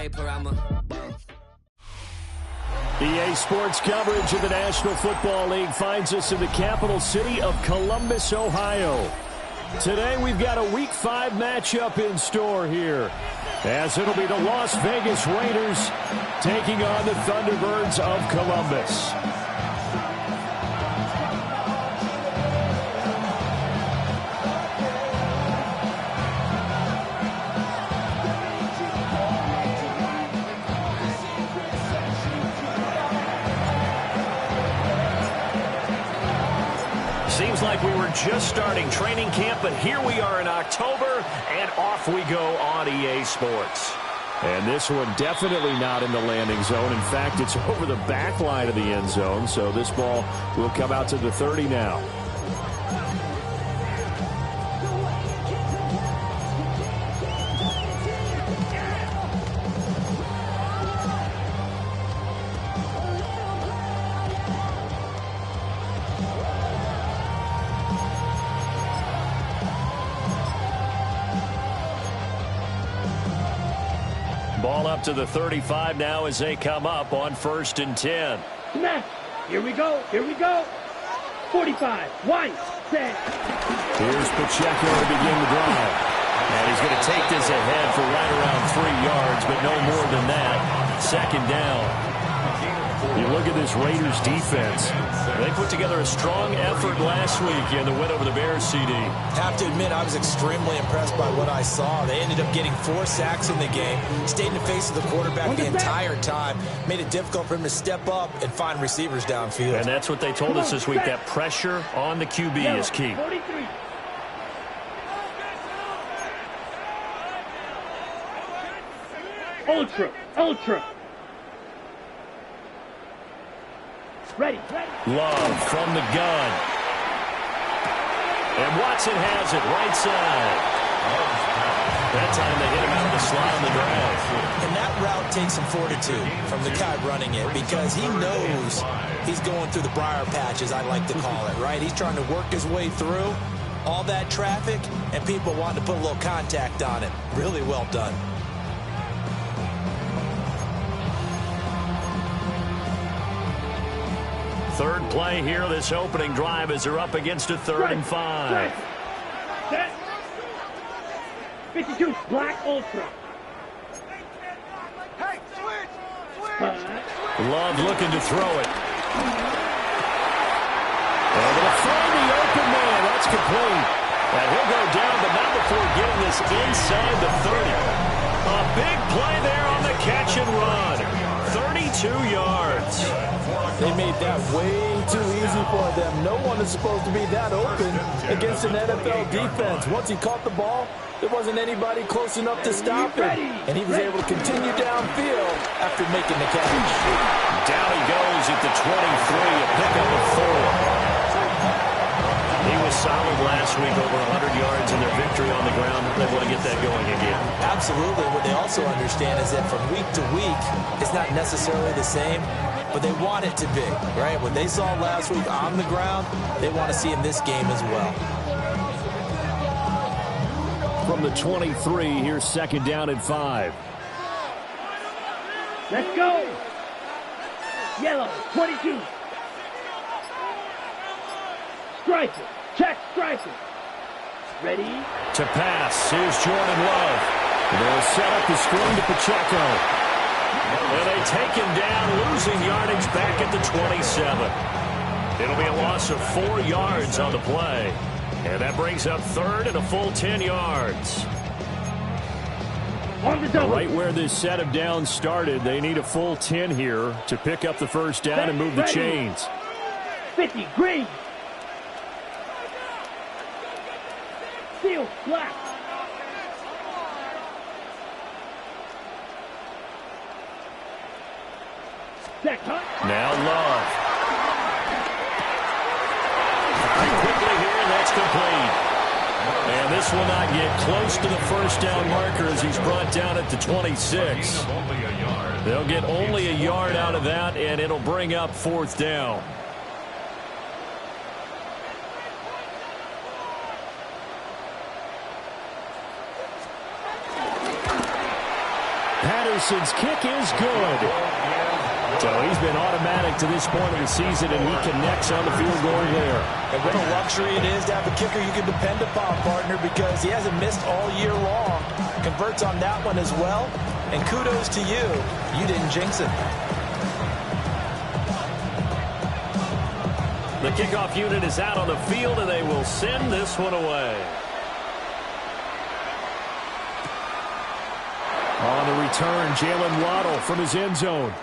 paper, I'ma EA Sports coverage of the National Football League finds us in the capital city of Columbus, Ohio. Today we've got a Week 5 matchup in store here, as it'll be the Las Vegas Raiders taking on the Thunderbirds of Columbus. Seems like we were just starting training camp, but here we are in October, and off we go on EA Sports. And this one definitely not in the landing zone. In fact, it's over the back line of the end zone, so this ball will come out to the 30 now. Ball up to the 35 now as they come up on 1st and 10. Snap. Here we go. Here we go. 45. One. Set. Here's Pacheco to begin the drive. And he's going to take this ahead for right around 3 yards, but no more than that. 2nd down. You look at this Raiders defense. They put together a strong effort last week in the win over the Bears, CD. Have to admit, I was extremely impressed by what I saw. They ended up getting 4 sacks in the game, stayed in the face of the quarterback the entire time, made it difficult for him to step up and find receivers downfield. And that's what they told us this week, that pressure on the QB is key. 43. Ultra. Ready. Love from the gun. And Watson has it right side. That time they hit him out of the slot on the drive. And that route takes some fortitude from the guy running it, because he knows he's going through the briar patch, as I like to call it, right? He's trying to work his way through all that traffic, and people want to put a little contact on it. Really well done. Third play here, this opening drive, as they're up against a 3rd and 5. Set. 52. Black Ultra. Hey, switch. Love looking to throw it. And they'll find the open man. That's complete. And he'll go down, but not before getting this inside the 30. A big play there on the catch and run. 32 yards. They made that way too easy for them. No one is supposed to be that open against an NFL defense. Once he caught the ball, there wasn't anybody close enough to stop him. And he was able to continue downfield after making the catch. Down he goes at the 23, a pickup of 4. He was solid last week, over 100 yards in their victory on the ground. They want to get that going again. Absolutely. What they also understand is that from week to week, it's not necessarily the same, but they want it to be, right? What they saw last week on the ground, they want to see in this game as well. From the 23, here's 2nd down and 5. Let's go. Yellow. 22. Striker. Check striker. Ready? To pass. Here's Jordan Love. They'll set up the screen to Pacheco. And they take him down, losing yardage back at the 27. It'll be a loss of 4 yards on the play. And that brings up 3rd and a full 10 yards. On the double. Right where this set of downs started, they need a full 10 here to pick up the 1st down and move the chains. 50. Green. Steel. Black. Now Love. Quickly here, and that's complete. And this will not get close to the 1st down marker as he's brought down at the 26. They'll get only a yard out of that, and it'll bring up 4th down. Anderson's kick is good. So he's been automatic to this point of the season, and he connects on the field goal there. And what a luxury it is to have a kicker you can depend upon, partner, because he hasn't missed all year long. Converts on that one as well. And kudos to you. You didn't jinx it. The kickoff unit is out on the field, and they will send this one away. On the return, Jalen Waddle from his end zone.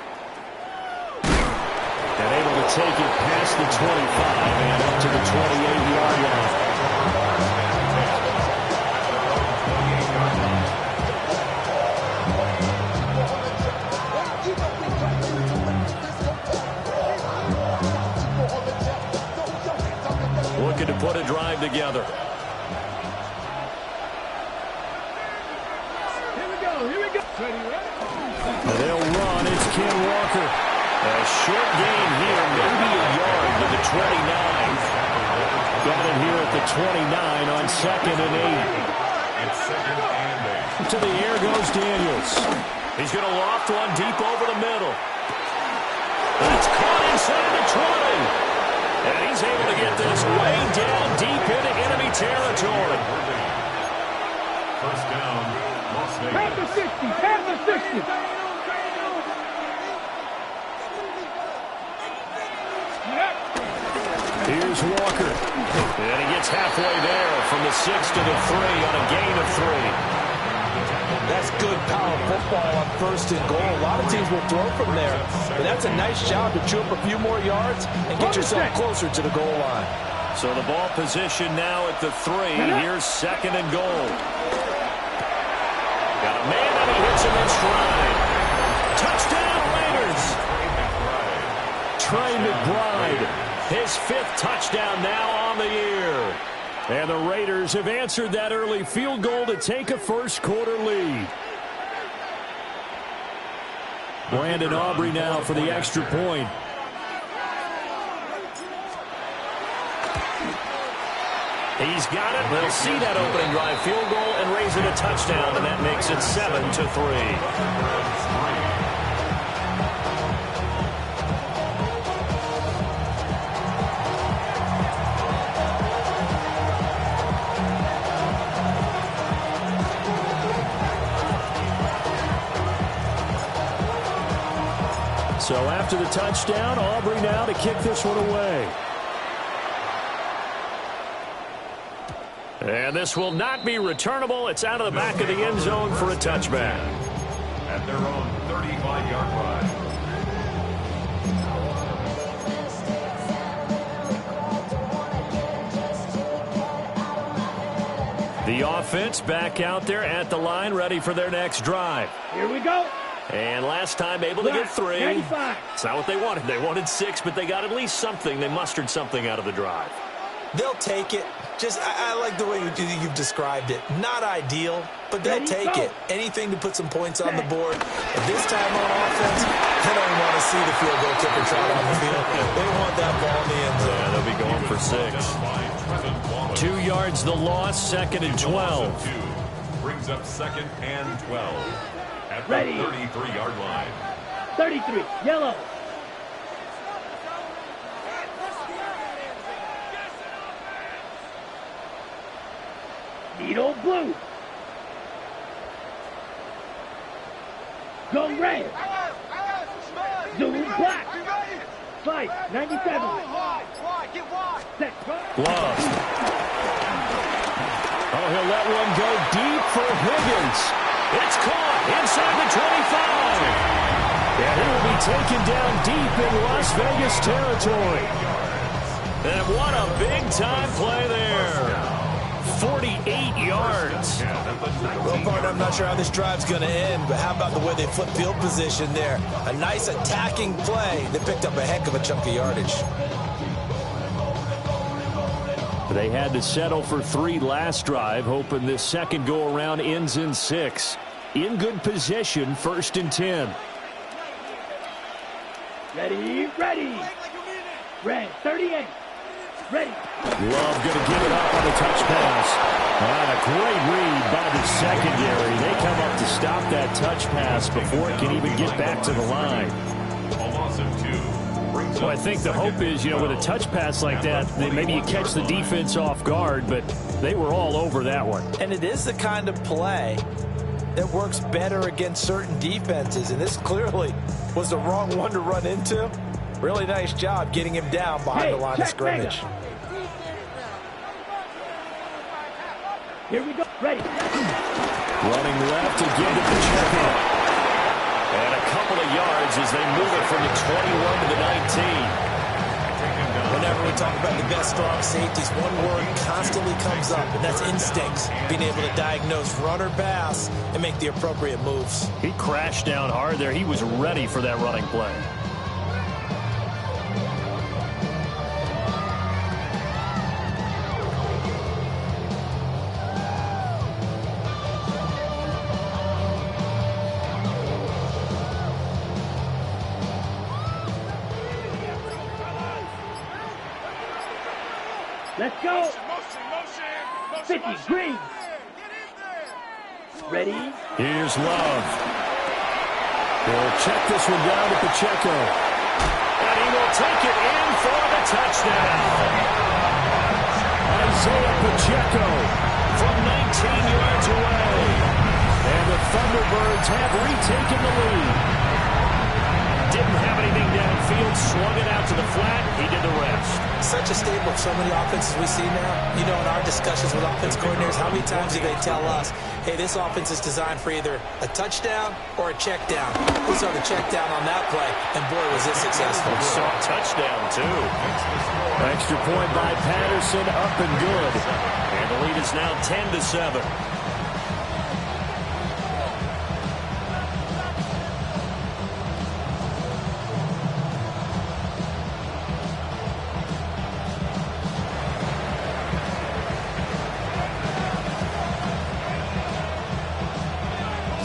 And able to take it past the 25 and up to the 28-yard line. Looking to put a drive together. Here we go. And they'll run. It's Ken Walker. A short gain here, maybe a yard to the 29. Got it here at the 29 on 2nd and 8. To the air goes Daniels. He's going to loft one deep over the middle. And it's caught inside the 20. And he's able to get this way down deep into enemy territory. First down, Las Vegas. Half the 60. Here's Walker. And he gets halfway there from the 6 to the 3 on a gain of 3. That's good power football on 1st and goal. A lot of teams will throw from there. But that's a nice job to chew up a few more yards and get yourself closer to the goal line. So the ball position now at the 3. Here's 2nd and goal. Got a man and he hits him in stride. Touchdown Raiders. Trey McBride. His 5th touchdown now on the year. And the Raiders have answered that early field goal to take a first-quarter lead. Brandon Aubrey now for the extra point. He's got it. They'll see that opening drive field goal and raise it a touchdown, and that makes it 7-3. So after the touchdown, Aubrey now to kick this one away. And this will not be returnable. It's out of the back of the end zone for a touchback. At their own 35-yard line. The offense back out there at the line, ready for their next drive. Here we go. And last time able to get 3. 95. It's not what they wanted. They wanted 6, but they got at least something. They mustered something out of the drive. They'll take it. I like the way you've described it. Not ideal, but they'll take it. Anything to put some points on the board. And this time on offense, they don't want to see the field goal kicker trot on the field. They want that ball in the end zone. Yeah, they'll be going for 6. 2 yards the loss, 2nd and 12. Brings up 2nd and 12. At the 33-yard line. 33, yellow. Needle blue. Go red. Zoom black. Slide, 97. Set. Love. Oh, he'll let one go deep for Higgins. It's caught inside the 25. And it will be taken down deep in Las Vegas territory. And what a big-time play there. 48 yards. Well, partner, I'm not sure how this drive's going to end, but how about the way they flip field position there? A nice attacking play that picked up a heck of a chunk of yardage. They had to settle for 3 last drive, hoping this second go-around ends in 6. In good position, 1st and 10. Ready. Red, 38. Ready. Love going to give it up on the touch pass. And a great read by the secondary. They come up to stop that touch pass before it can even get back to the line. A loss of 2. Well, I think the hope is, with a touch pass like that, maybe you catch the defense off guard, but they were all over that one. And it is the kind of play that works better against certain defenses, and this clearly was the wrong one to run into. Really nice job getting him down behind the line of scrimmage. Here we go. Ready. Running left to give it to Checo. And a couple of yards as they move it from the 21 to the 19. Whenever we talk about the best strong safeties, one word constantly comes up, and that's instincts. Being able to diagnose run or pass and make the appropriate moves. He crashed down hard there. He was ready for that running play. Let's go. 50, green. Ready. Here's Love. He'll check this one down to Pacheco. And he will take it in for the touchdown. Isaiah Pacheco from 19 yards away. And the Thunderbirds have retaken the lead. Didn't have anything downfield, swung it out to the flat. He did the rest. Such a staple of so many offenses we see now. In our discussions with offense coordinators, how many times do they tell us, hey, this offense is designed for either a touchdown or a check down. We saw the check down on that play, and boy, was it successful. We saw a touchdown, too. Extra point by Patterson, up and good. And the lead is now 10-7.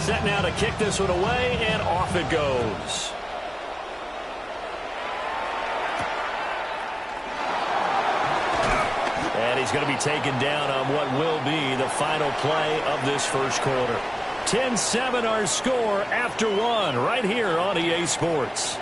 Set now to kick this one away, and off it goes. And he's going to be taken down on what will be the final play of this first quarter. 10-7 our score after one right here on EA Sports.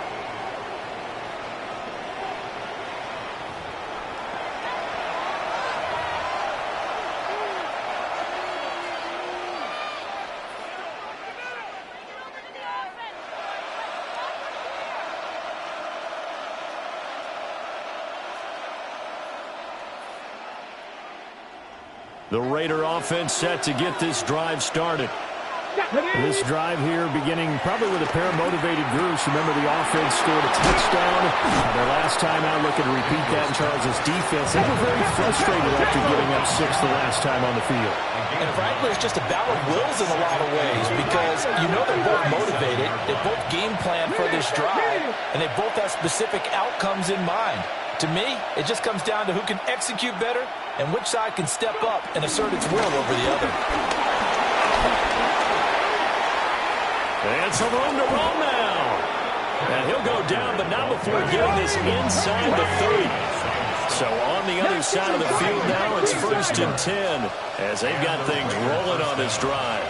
The Raider offense set to get this drive started. This drive here beginning probably with a pair of motivated groups. Remember, the offense scored a touchdown. Their last time out, looking to repeat that in Charles' defense. They were very frustrated after giving up 6 the last time on the field. And frankly, it's just a battle of wills in a lot of ways because they're both motivated. They both game plan for this drive, and they both have specific outcomes in mind. To me, it just comes down to who can execute better and which side can step up and assert its will over the other. And some room to roll now. And he'll go down, but not before getting this inside the 30. So on the other side of the field now, it's 1st and 10 as they've got things rolling on this drive.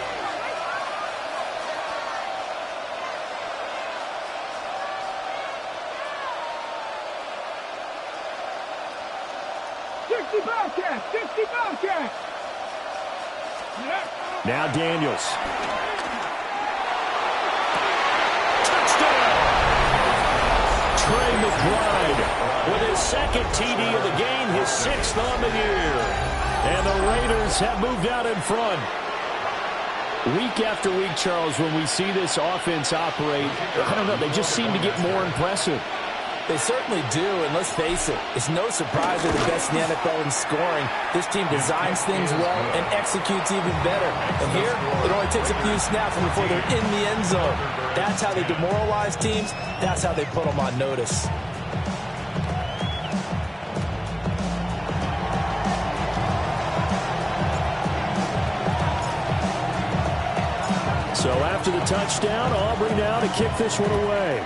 Now Daniels. Touchdown! Trey McBride with his second TD of the game, his 6th on the year. And the Raiders have moved out in front. Week after week, Charles, when we see this offense operate, I don't know, they just seem to get more impressive. They certainly do, and let's face it, it's no surprise they're the best in the NFL in scoring. This team designs things well and executes even better. And here, it only takes a few snaps before they're in the end zone. That's how they demoralize teams. That's how they put them on notice. So after the touchdown, Aubrey now to kick this one away.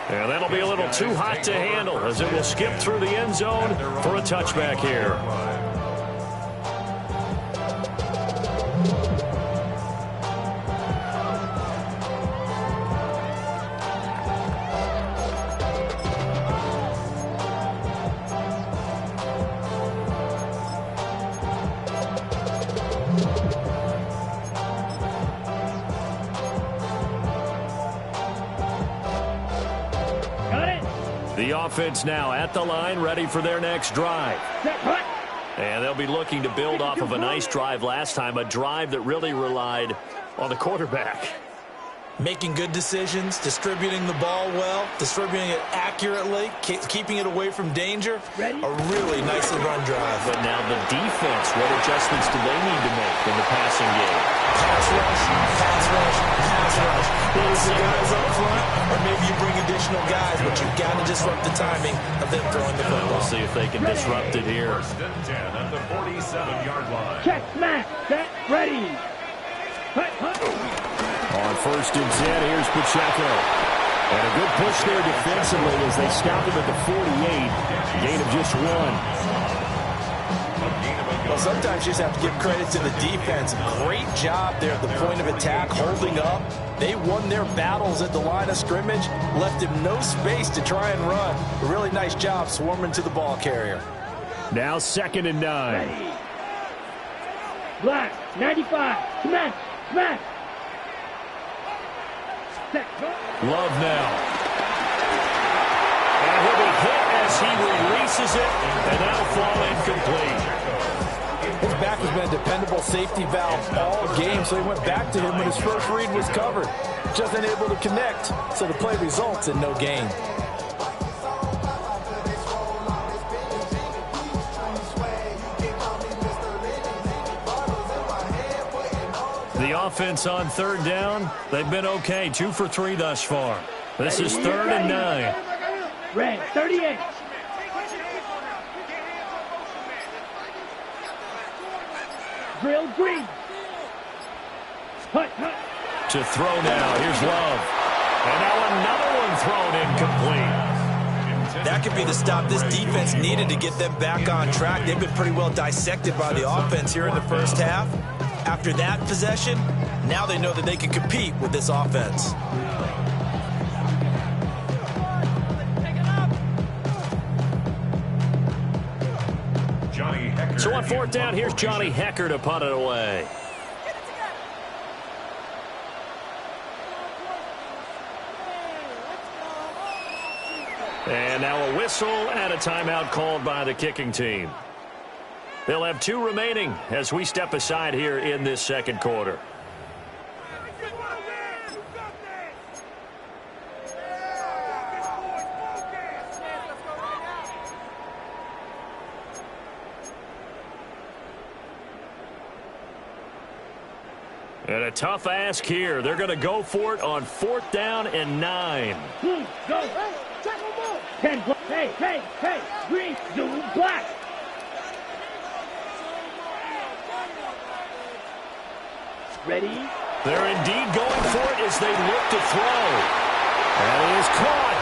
And that'll be a little too hot to handle as it will skip through the end zone for a touchback here. The offense now at the line, ready for their next drive. And they'll be looking to build off of a nice drive last time, a drive that really relied on the quarterback. Making good decisions, distributing the ball well, distributing it accurately, keeping it away from danger. A really nicely run drive. But now the defense, what adjustments do they need to make in the passing game? Pass rush, pass rush, pass rush. Whether it's the guys up front or maybe you bring additional guys, but you've got to disrupt the timing of them throwing the football. We'll see if they can disrupt it here. First and 10 at the 47-yard line. Check, smash, set, ready. On first and 10, here's Pacheco. And a good push there defensively as they stop him at the 48. Gain of just 1. Well, sometimes you just have to give credit to the defense. Great job there at the point of attack, holding up. They won their battles at the line of scrimmage, left him no space to try and run. A really nice job swarming to the ball carrier. Now 2nd and 9. Ready. Black, 95, smash, smash. Love now. And he'll be hit as he releases it, and that'll fall incomplete. His back has been a dependable safety valve all game, so he went back to him when his first read was covered. Just unable to connect, so the play results in no gain. The offense on 3rd down, they've been okay, 2 for 3 thus far. This is 3rd and 9. Red, 38. Drill green. Hut, hut. To throw now, here's Love. And now another one thrown incomplete. That could be the stop this defense needed to get them back on track. They've been pretty well dissected by the offense here in the first half. After that possession, now they know that they can compete with this offense. So on 4th down, here's Johnny Hecker to punt it away. And now a whistle and a timeout called by the kicking team. They'll have 2 remaining as we step aside here in this 2nd quarter. And a tough ask here. They're going to go for it on 4th down and 9. Go. 10. Hey. Green, blue, black. Ready? They're indeed going for it as they look to throw. And it is caught.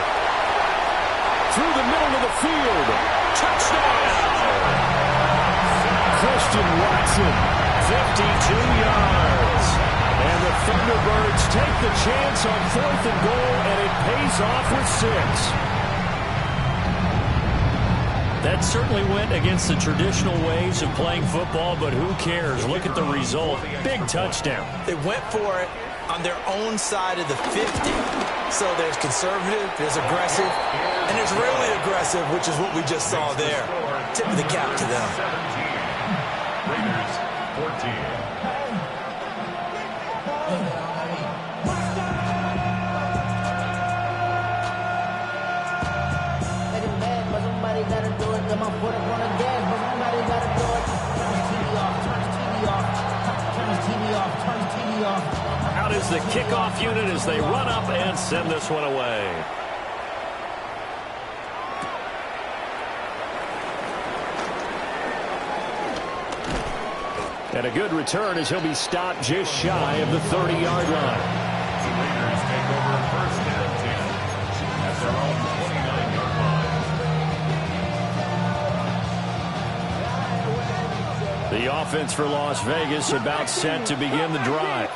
Through the middle of the field. Touchdown! Christian Watson, 52 yards. And the Thunderbirds take the chance on 4th and goal, and it pays off with 6. That certainly went against the traditional ways of playing football, but who cares? Look at the result. Big touchdown. They went for it on their own side of the 50. So there's conservative, there's aggressive, and there's really aggressive, which is what we just saw there. Tip of the cap to them. Raiders 14. Out is the kickoff unit as they run up and send this one away. And a good return as he'll be stopped just shy of the 30-yard line. The Raiders take over 1st and 10 at their offense for Las Vegas about set to begin the drive.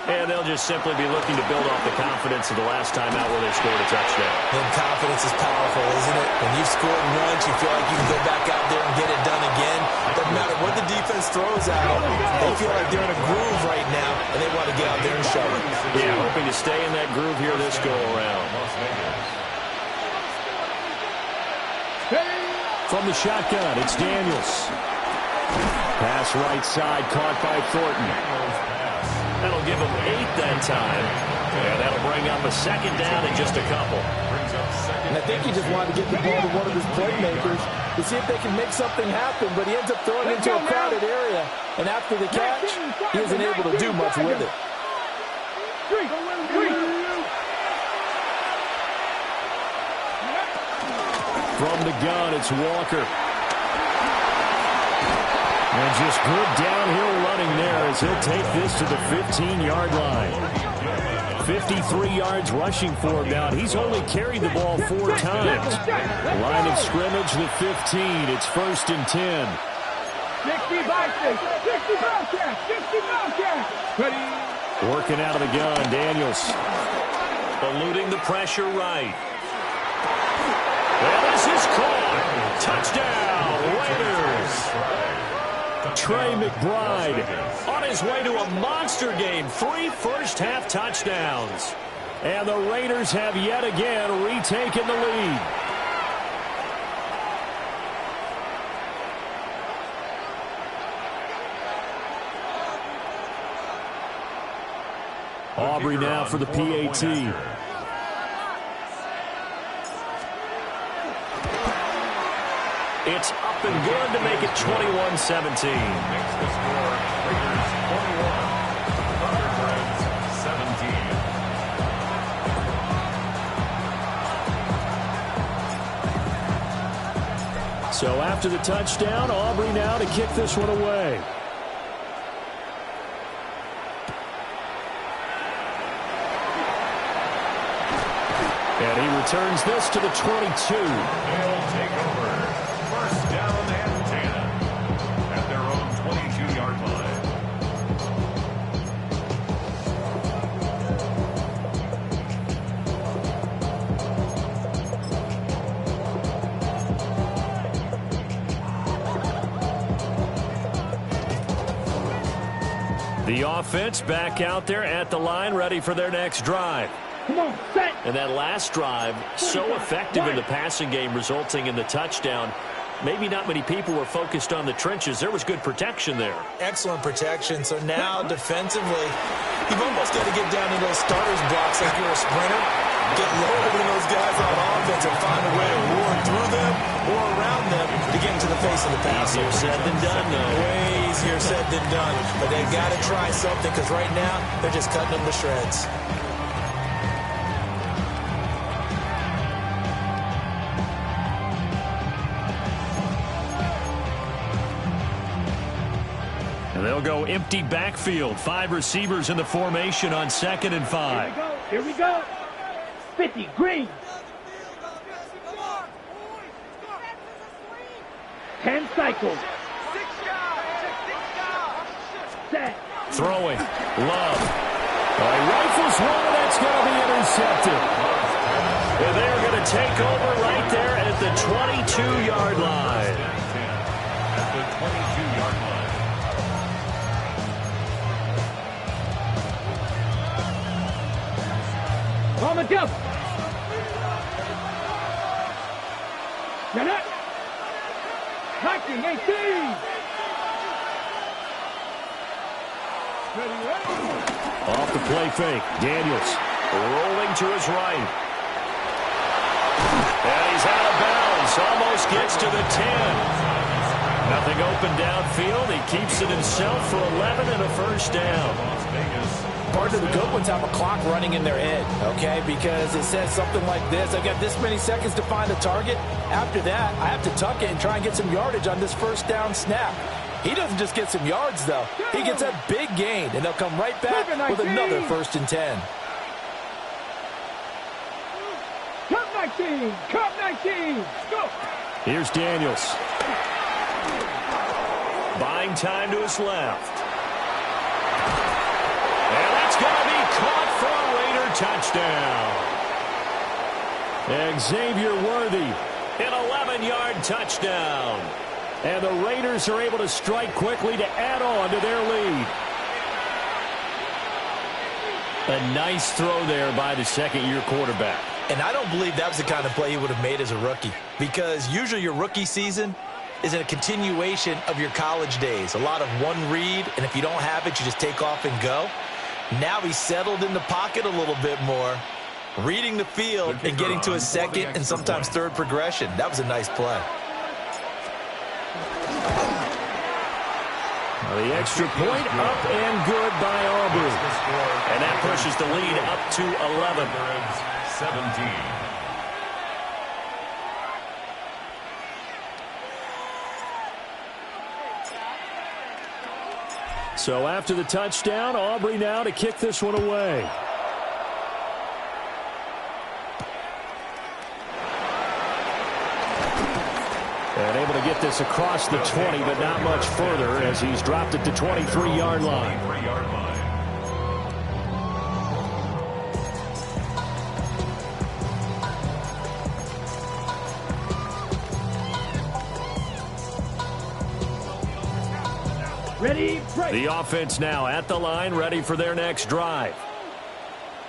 And they'll just simply be looking to build off the confidence of the last time out where they scored a touchdown. And confidence is powerful, isn't it? When you've scored once, you feel like you can go back out there and get it done again. Doesn't matter what the defense throws at them. They feel like they're in a groove right now, and they want to get out there and show it. Yeah, hoping to stay in that groove here this go-around. From the shotgun, it's Daniels. Pass right side, caught by Thornton. That'll give him 8 that time. And that'll bring up a second down in just a couple. And I think he just wanted to get the ball to one of his playmakers to see if they can make something happen, but he ends up throwing it into a crowded area. And after the catch, he isn't able to do much with it. From the gun, it's Walker. And just good downhill running there as he'll take this to the 15-yard line. 53 yards rushing for him now. He's only carried the ball 4 times. Line of scrimmage, the 15. It's 1st and 10. 60 Working out of the gun, Daniels. Eluding the pressure right. And this is caught. Touchdown, Raiders. Trey McBride on his way to a monster game. 3 first-half touchdowns. And the Raiders have yet again retaken the lead. Aubrey now for the PAT. It's up and good to make it 21-17. Makes the score Raiders 21, Thurderbirds 17. So after the touchdown, Aubrey now to kick this one away. And he returns this to the 22. They'll take over. First down and 10 at their own 22-yard line. The offense back out there at the line, ready for their next drive. Come on, set. And that last drive, so effective in the passing game, resulting in the touchdown. Maybe not many people were focused on the trenches. There was good protection there. Excellent protection. So now defensively, you've almost got to get down to those starters blocks like you're a sprinter. Get lower than those guys on offense and find a way to roar through them or around them to get into the face of the passer. Easier said than done, though. Way easier said than done. But they've got to try something because right now they're just cutting them to shreds. They'll go empty backfield. 5 receivers in the formation on 2nd and 5. Here we go. 50, green. 10 cycles. Set. Throwing. Love. Rifles one, and that's going to be intercepted. And they're going to take over right there at the 22-yard line. At the 22-yard line. On the jump. Get up. 19-18. Off the play fake. Daniels rolling to his right. And he's out of bounds. Almost gets to the 10. Nothing open downfield. He keeps it himself for 11 and a first down. Las Vegas. Part of the good ones have a clock running in their head, okay? Because it says something like this. I've got this many seconds to find a target. After that, I have to tuck it and try and get some yardage on this first down snap. He doesn't just get some yards, though. He gets a big gain, and they'll come right back with another 1st and 10. Cup 19. Cup 19. Go. Here's Daniels. buying time to his left. And that's going to be caught for a Raider touchdown. Xavier Worthy, an 11-yard touchdown. And the Raiders are able to strike quickly to add on to their lead. A nice throw there by the second-year quarterback. And I don't believe that was the kind of play he would have made as a rookie, because usually your rookie season is a continuation of your college days. A lot of one read, and if you don't have it, you just take off and go. Now he's settled in the pocket a little bit more, reading the field and getting to his second and sometimes third progression. That was a nice play. The extra point up and good by Aubrey. And that pushes the lead up to 11. 17. So after the touchdown, Aubrey now to kick this one away. And able to get this across the 20, but not much further as he's dropped it to 23-yard line. Ready, break. The offense now at the line, ready for their next drive.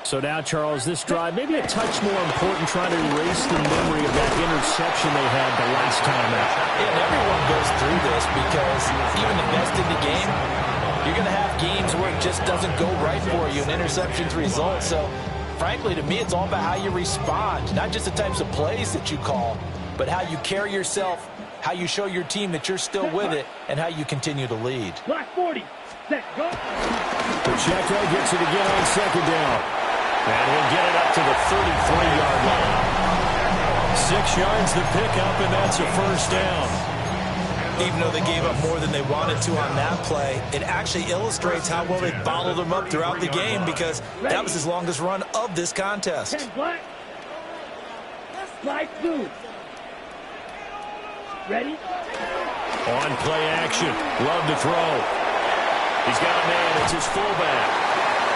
So now, Charles, this drive maybe a touch more important, trying to erase the memory of that interception they had the last time out. Yeah, and everyone goes through this because even the best in the game, you're going to have games where it just doesn't go right for you, and interceptions result. So, frankly, to me, it's all about how you respond, not just the types of plays that you call, but how you carry yourself, how you show your team that you're still with it, and how you continue to lead. Block 40. Set, go. Pacheco gets it again on second down. And he'll get it up to the 33-yard line. 6 yards the pickup, and that's a first down. Even though they gave up more than they wanted to on that play, it actually illustrates how well they bottled them up throughout the game, because that was his longest run of this contest. 10 black. Slide through. Ready? On play action. Love to throw. He's got a man. It's his fullback.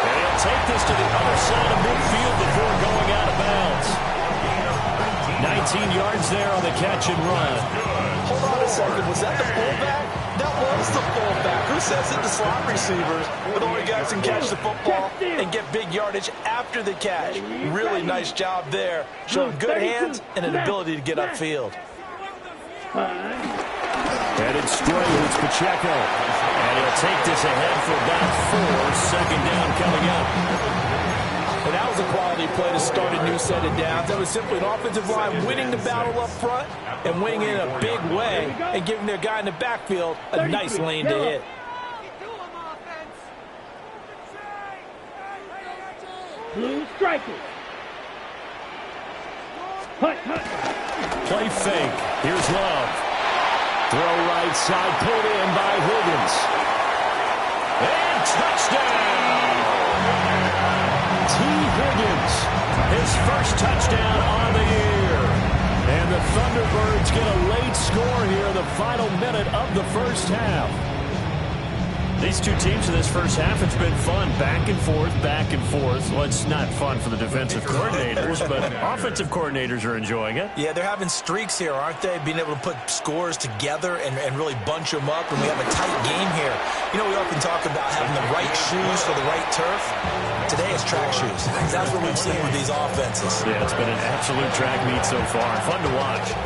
And he'll take this to the other side of midfield before going out of bounds. 19 yards there on the catch and run. Hold on a second. Was that the fullback? That was the fullback. Who says it? The slot receivers. But only guys can catch the football and get big yardage after the catch. Really nice job there. Showing good hands and an ability to get upfield. Headed straight, it's Pacheco. And he'll take this ahead for about 4. Second down coming up. And that was a quality play to start a new set of downs. That was simply an offensive line winning the battle up front and winning in a big way and giving their guy in the backfield a nice lane to hit. Blue strikers. Hut, hut. Play fake. Here's Love. Throw right side, pulled in by Higgins. And touchdown! T. Higgins, his first touchdown on the year. And the Thunderbirds get a late score here in the final minute of the first half. These two teams in this first half, it's been fun. Back and forth, back and forth. Well, it's not fun for the defensive coordinators, but offensive coordinators are enjoying it. Yeah, they're having streaks here, aren't they? Being able to put scores together and really bunch them up, and we have a tight game here. You know, we often talk about having the right shoes for the right turf. Today it's track shoes. That's what we've seen with these offenses. Yeah, it's been an absolute track meet so far. Fun to watch.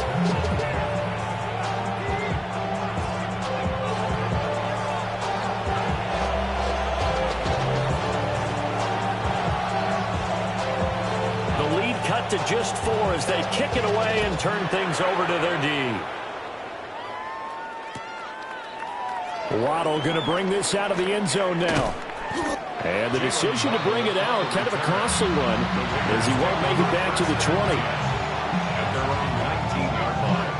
Cut to just 4 as they kick it away and turn things over to their D. Waddle going to bring this out of the end zone now. And the decision to bring it out, kind of a costly one, as he won't make it back to the 20. At their own 19-yard line.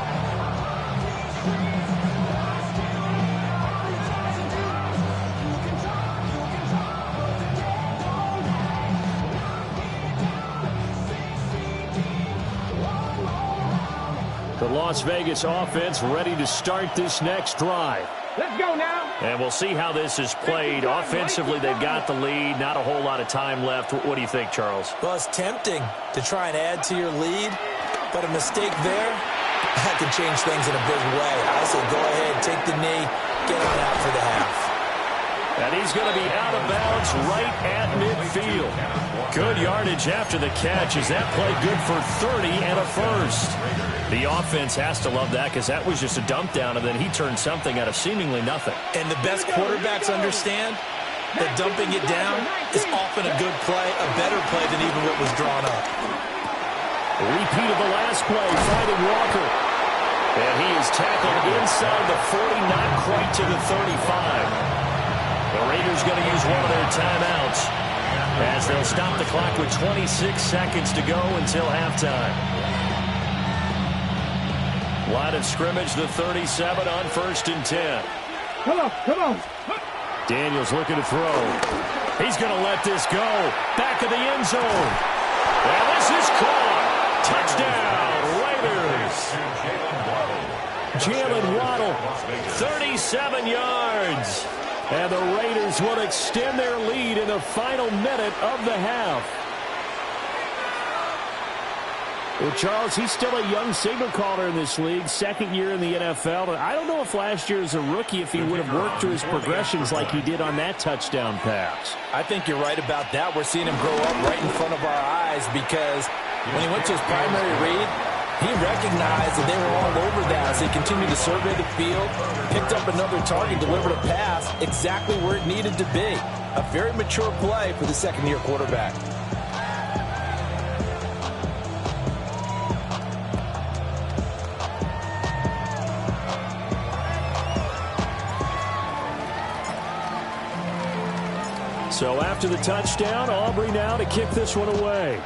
The Las Vegas offense ready to start this next drive. Let's go now. And we'll see how this is played. Offensively, they've got the lead. Not a whole lot of time left. What do you think, Charles? Well, it's tempting to try and add to your lead, but a mistake there, that can change things in a big way. I say go ahead, take the knee, get on out for the half. And he's going to be out of bounds right at midfield. Good yardage after the catch as that played good for 30 and a first. The offense has to love that because that was just a dump down, and then he turned something out of seemingly nothing. And the best quarterbacks understand that dumping it down is often a good play, a better play than even what was drawn up. A repeat of the last play, finding Walker. And he is tackled inside the 40, not quite to the 35. The Raiders going to use one of their timeouts as they'll stop the clock with 26 seconds to go until halftime. Line of scrimmage, the 37 on 1st and 10. Come on, come on. Daniels looking to throw. He's going to let this go. Back of the end zone. And this is caught. Touchdown, Raiders. Jalen Waddle, 37 yards. And the Raiders will extend their lead in the final minute of the half. Well, Charles, he's still a young signal caller in this league, second year in the NFL. And I don't know if last year as a rookie, if he would have worked through his progressions like he did on that touchdown pass. I think you're right about that. We're seeing him grow up right in front of our eyes because when he went to his primary read, he recognized that they were all over that as he continued to survey the field, picked up another target, delivered a pass exactly where it needed to be. A very mature play for the second-year quarterback. So after the touchdown, Aubrey now to kick this one away.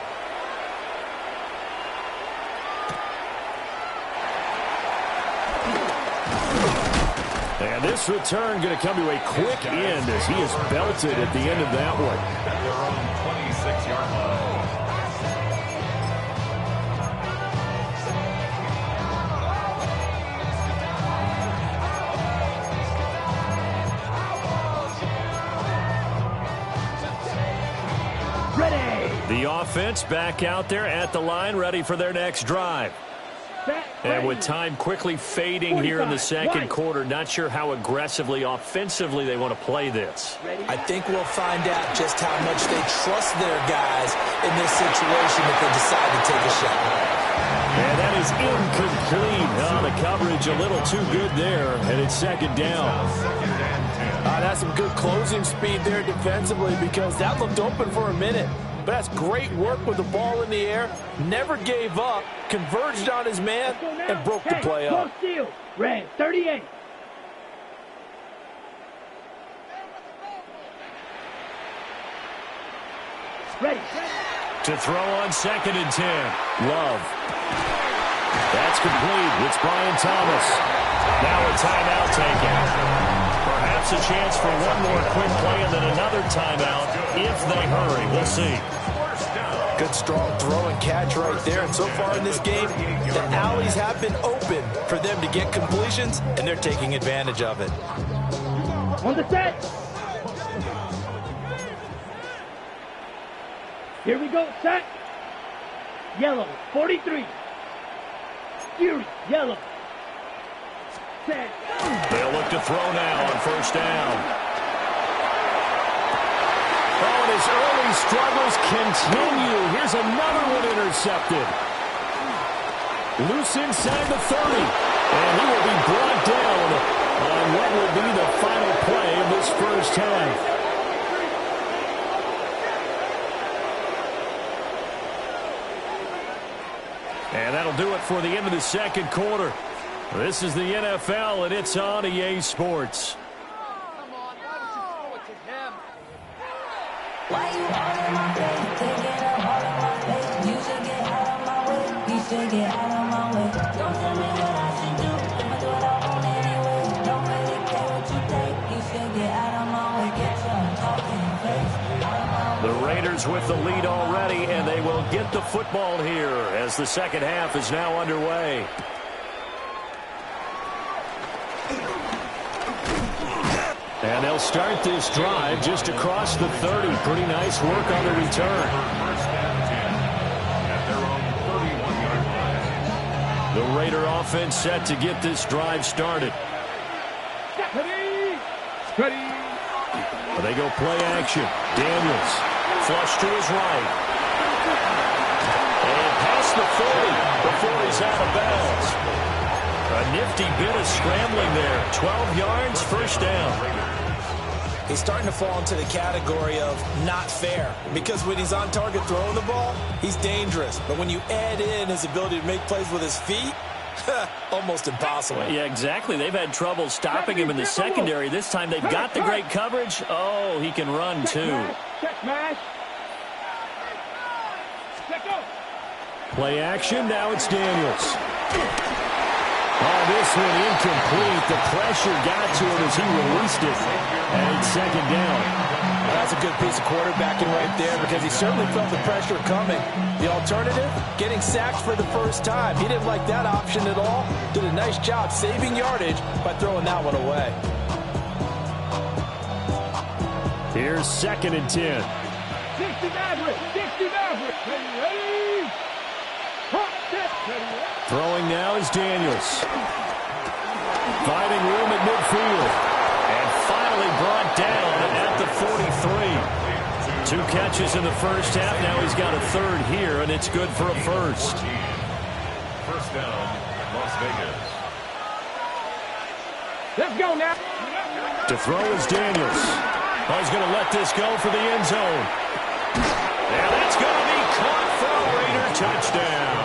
And this return going to come to a quick end as he is belted at the end of that one. At their own 26-yard line. The offense back out there at the line, ready for their next drive. And with time quickly fading here in the second quarter, not sure how aggressively, offensively they want to play this. I think we'll find out just how much they trust their guys in this situation if they decide to take a shot. And that is incomplete. The coverage a little too good there, and it's second down. That's some good closing speed there defensively because that looked open for a minute. But that's great work with the ball in the air. Never gave up, converged on his man, and broke the play up. Red, 38. Ready. To throw on 2nd and 10. Love. That's complete. It's Brian Thomas. Now a timeout taken. Perhaps a chance for one more quick play and then another timeout if they hurry. We'll see. Good strong throw and catch right there. And so far in this game, the alleys have been open for them to get completions, and they're taking advantage of it. On the set. Here we go, set. Yellow, 43. Fury, yellow. Set. They'll look to throw now on 1st down. Oh, and his early struggles continue. Here's another one intercepted. Loose inside the 30. And he will be brought down on what will be the final play of this first half. And that'll do it for the end of the second quarter. This is the NFL, and it's on EA Sports. Why you all in my face? Taking up all of my space. You should get out of my way. You should get out of my way. Don't tell me what I should do. I'ma do what I want anyway. Don't really care what you think. You should get out of my way. Get your talking face. The Raiders with the lead already, and they will get the football here as the second half is now underway. And they'll start this drive just across the 30. Pretty nice work on the return. First and 10 at their own 31-yard line. The Raider offense set to get this drive started. Ready. They go play action. Daniels, flush to his right. And past the 40 before he's out of bounds. A nifty bit of scrambling there. 12 yards, first down. He's starting to fall into the category of not fair, because when he's on target throwing the ball, he's dangerous. But when you add in his ability to make plays with his feet, almost impossible. Yeah, exactly. They've had trouble stopping him in the secondary. This time they've got the great coverage. Oh, he can run too. Check smash. Play action. Now it's Daniels. Oh, this one incomplete. The pressure got to him as he released it. And it's second down. That's a good piece of quarterbacking right there, because he certainly felt the pressure coming. The alternative, getting sacked for the first time. He didn't like that option at all. Did a nice job saving yardage by throwing that one away. Here's second and 10. 60 Maverick. Ready. Throwing now is Daniels. Finding room at midfield. And finally brought down at the 43. 2 catches in the first half. Now he's got a third here, and it's good for a first. First down, Las Vegas. Let's go now. To throw is Daniels. Oh, he's going to let this go for the end zone. And that's going to be caught for a Raider touchdown.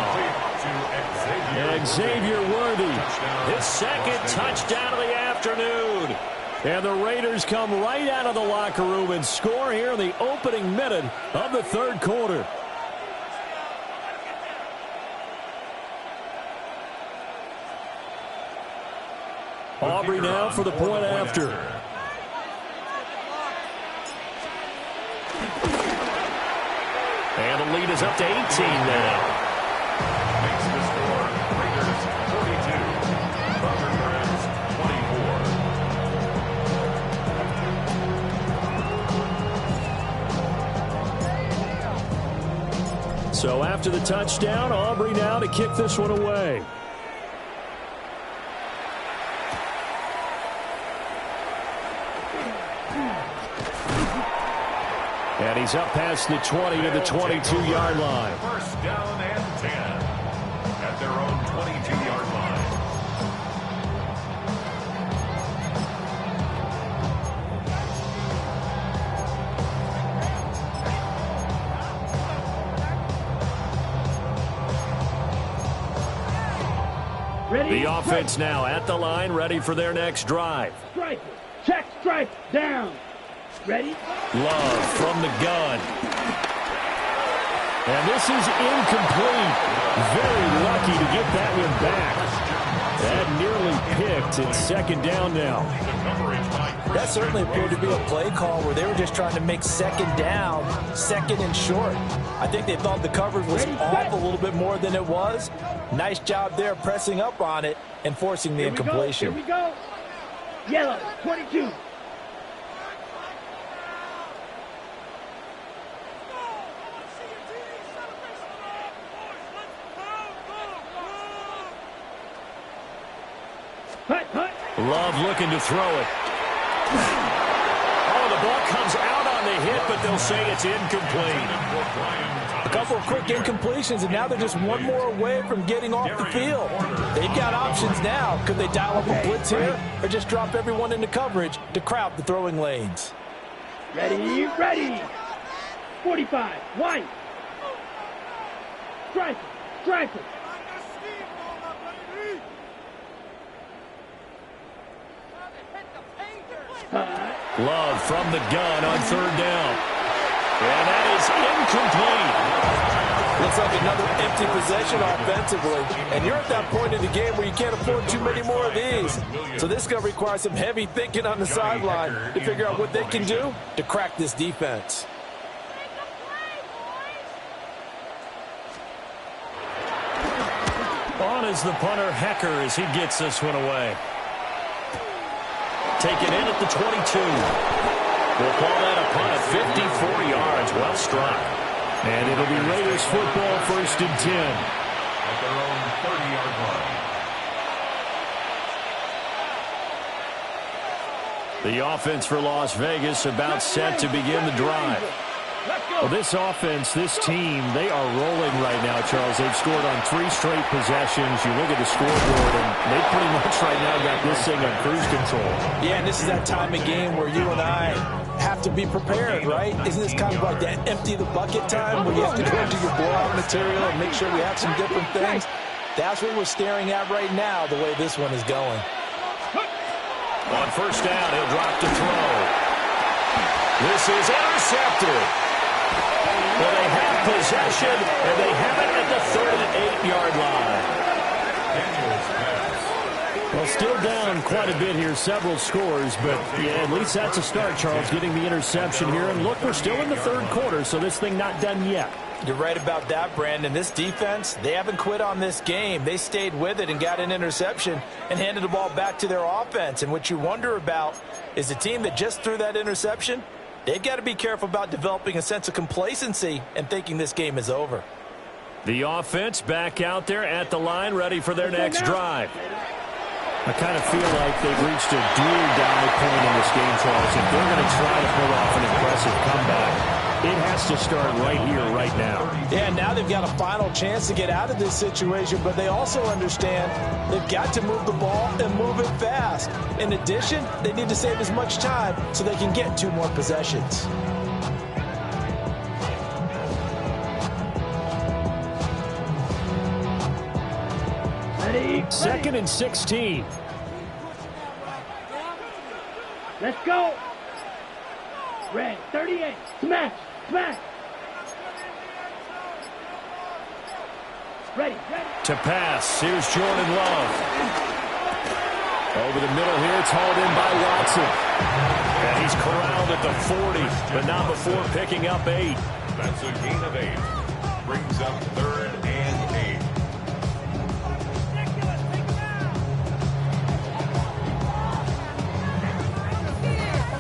Xavier Worthy, his second touchdown of the afternoon. And the Raiders come right out of the locker room and score here in the opening minute of the third quarter. Aubrey now for the point after. And the lead is up to 18 now. Makes the score Raiders 42, Thurderbirds 24. So after the touchdown, Aubrey now to kick this one away. And he's up past the 20 to the 22-yard line. First down and 10 at their own 22-yard line. Ready. The offense now at the line, ready for their next drive. Strike. Check strike. Down. Ready. Love from the gun. And this is incomplete. Very lucky to get that one back. That nearly picked. It's second down now. That certainly appeared to be a play call where they were just trying to make second down, second and short. I think they thought the coverage was off a little bit more than it was. Nice job there pressing up on it and forcing the incompletion. Here we go. Yellow, 22. Love looking to throw it. Oh, the ball comes out on the hit, but they'll say it's incomplete. A couple of quick incompletions, and now they're just one more away from getting off the field. They've got options now. Could they dial up a blitz here or just drop everyone into coverage to crowd the throwing lanes? Ready. 45. White. Striker. Love from the gun on third down. And that is incomplete. Looks like another empty possession offensively. And you're at that point in the game where you can't afford too many more of these. So this is going to require some heavy thinking on the sideline to figure out what they can do to crack this defense. On is the punter, Hecker, as he gets this one away. taken in at the 22. We'll call that a punt of 54 yards. Well struck. And it'll be Raiders football, 1st and 10. At their own 30-yard line. The offense for Las Vegas about set to begin the drive. Well, this offense, this team, they are rolling right now, Charles. They've scored on 3 straight possessions. You look at the scoreboard, and they pretty much right now got this thing on cruise control. Yeah, and this is that time of game where you and I have to be prepared, right? Isn't this kind of like that empty the bucket time where you have to go into your blowout material and make sure we have some different things? That's what we're staring at right now, the way this one is going. On 1st down, he'll drop to throw. This is intercepted. Well, they have possession, and they have it at the 38-yard line. Well, still down quite a bit here, several scores, but yeah, at least that's a start, Charles, getting the interception here. And look, we're still in the 3rd quarter, so this thing not done yet. You're right about that, Brandon. This defense, they haven't quit on this game. They stayed with it and got an interception and handed the ball back to their offense. And what you wonder about is the team that just threw that interception, they've got to be careful about developing a sense of complacency and thinking this game is over. The offense back out there at the line, ready for their next drive. I kind of feel like they've reached a do-or-die point in this game, Charles. If they're going to try to pull off an impressive comeback, it has to start right here, right now. Yeah, now they've got a final chance to get out of this situation, but they also understand they've got to move the ball and move it fast. In addition, they need to save as much time so they can get 2 more possessions. Ready? 2nd and 16. Let's go. Red, 38. Smash. Smash. Ready. To pass, here's Jordan Love. Over the middle here, it's hauled in by Watson. And he's corralled at the 40, but not before picking up 8. That's a gain of 8. Brings up 3rd and 8.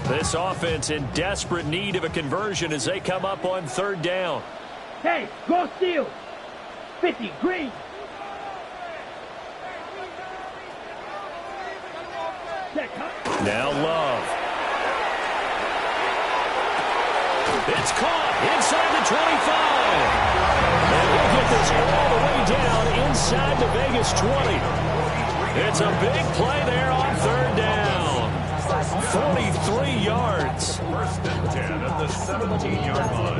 This offense in desperate need of a conversion as they come up on 3rd down. Hey, go steal. 50, green. Now Love. It's caught inside the 25. And we'll get this all the way down inside the Vegas 20. It's a big play there on 3rd down. 43 yards. 1st and 10 at the 17-yard line.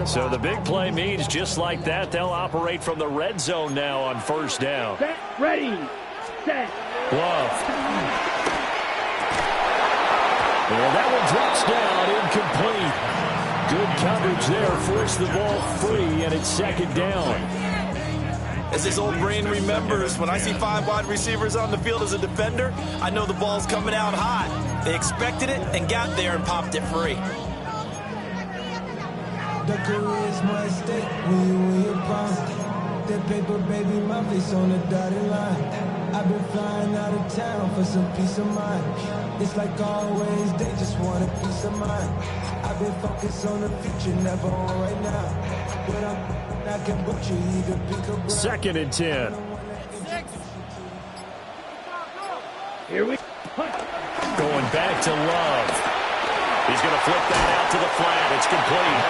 So the big play means just like that, they'll operate from the red zone now on 1st down. Set, ready, set. Love. Well, that one drops down, incomplete. Good coverage there, forced the ball free, and it's 2nd down. As this old brain remembers, when I see 5 wide receivers on the field as a defender, I know the ball's coming out hot. They expected it and got there and popped it free. The career's my stake when you're bound. That paper, baby, my face on the dotted line. I've been flying out of town for some peace of mind. It's like always, they just want a peace of mind. I've been focused on the future, never on right now. But I can butcher either pick up. 2nd and 10. Here we go. Going back to Love. He's going to flip that out to the flat. It's complete.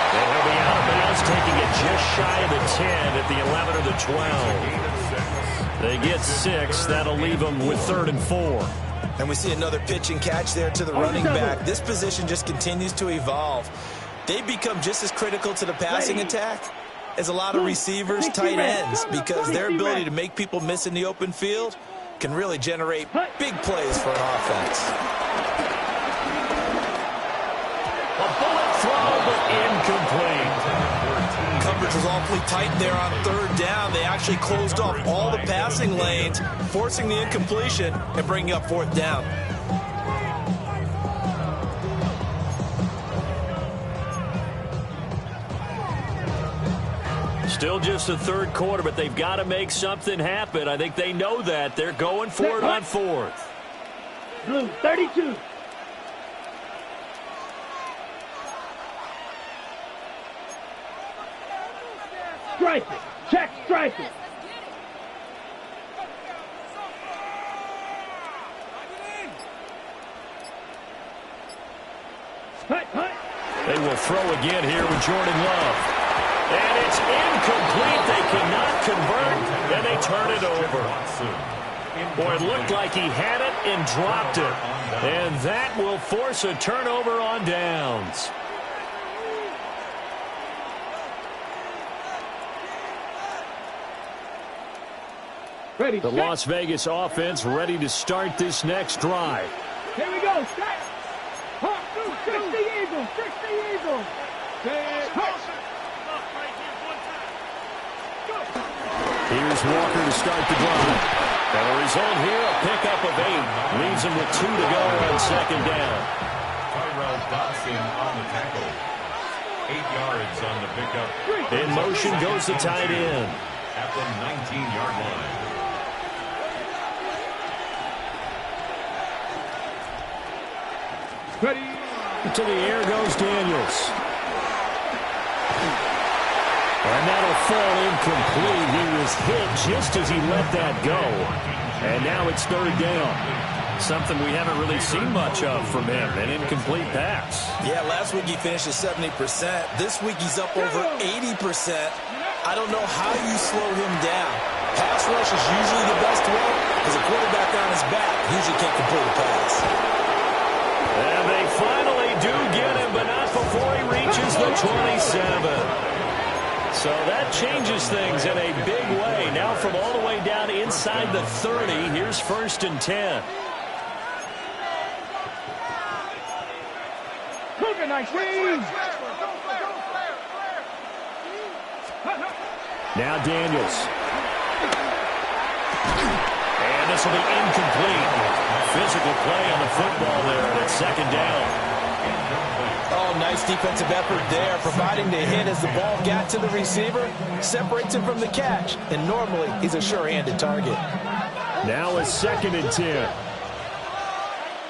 And he'll be out of bounds, taking it just shy of the 10 at the 11 or the 12. They get 6. That'll leave them with 3rd and 4. And we see another pitch and catch there to the running back. This position just continues to evolve. They become just as critical to the passing attack as a lot of receivers, tight ends, because their ability to make people miss in the open field can really generate big plays for an offense. A bullet throw, but incomplete. Coverage was awfully tight there on 3rd down. They actually closed off all the passing lanes, forcing the incompletion and bringing up 4th down. Still just the third quarter, but they've got to make something happen. I think they know that. They're going for it on fourth. Blue, 32. Strike it. Check, strike it. They will throw again here with Jordan Love. And it's incomplete. They cannot convert, and they turn it over. Boy, it looked like he had it and dropped it. And that will force a turnover on downs. Ready, the Las Vegas offense ready to start this next drive. Here we go. Set. 60 Eagles. 60 Eagles. Here's Walker to start the drive. And the result here, a pickup of 8. Leaves him with 2 to go on second down. Tyrell Dodson on the tackle. 8 yards on the pickup. In motion goes the tight end. At the 19-yard line. Ready. To the air goes Daniels. And that'll fall incomplete. He was hit just as he let that go. And now it's third down. Something we haven't really seen much of from him. An incomplete pass. Yeah, last week he finished at 70%. This week he's up over 80%. I don't know how you slow him down. Pass rush is usually the best way because a quarterback on his back usually can't complete a pass. And they finally do get him, but not before he reaches the 27. So that changes things in a big way. Now from all the way down inside the 30, here's 1st and 10. Now Daniels. And this will be incomplete. Physical play on the football there, and it's second down. Oh, nice defensive effort there, providing the hit as the ball got to the receiver, separates him from the catch, and normally he's a sure-handed target. Now it's 2nd and 10.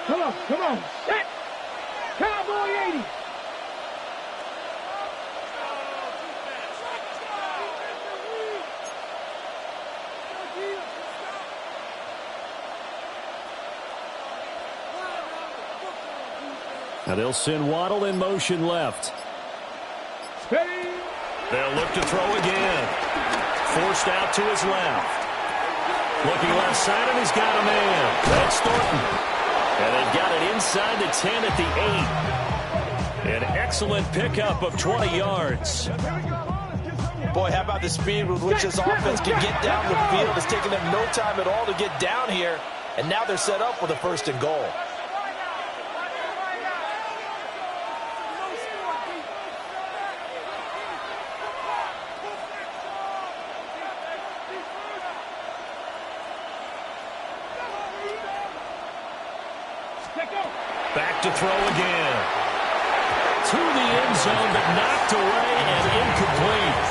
Come on, set. Cowboy 80. Now they'll send Waddle in motion left. Ready. They'll look to throw again. Forced out to his left. Looking left side, and he's got a man. That's Thornton. And they've got it inside the 10 at the 8. An excellent pickup of 20 yards. Boy, how about the speed with which this offense can get down the field? It's taken them no time at all to get down here. And now they're set up with a 1st and goal. Back to throw again. To the end zone, but knocked away and incomplete.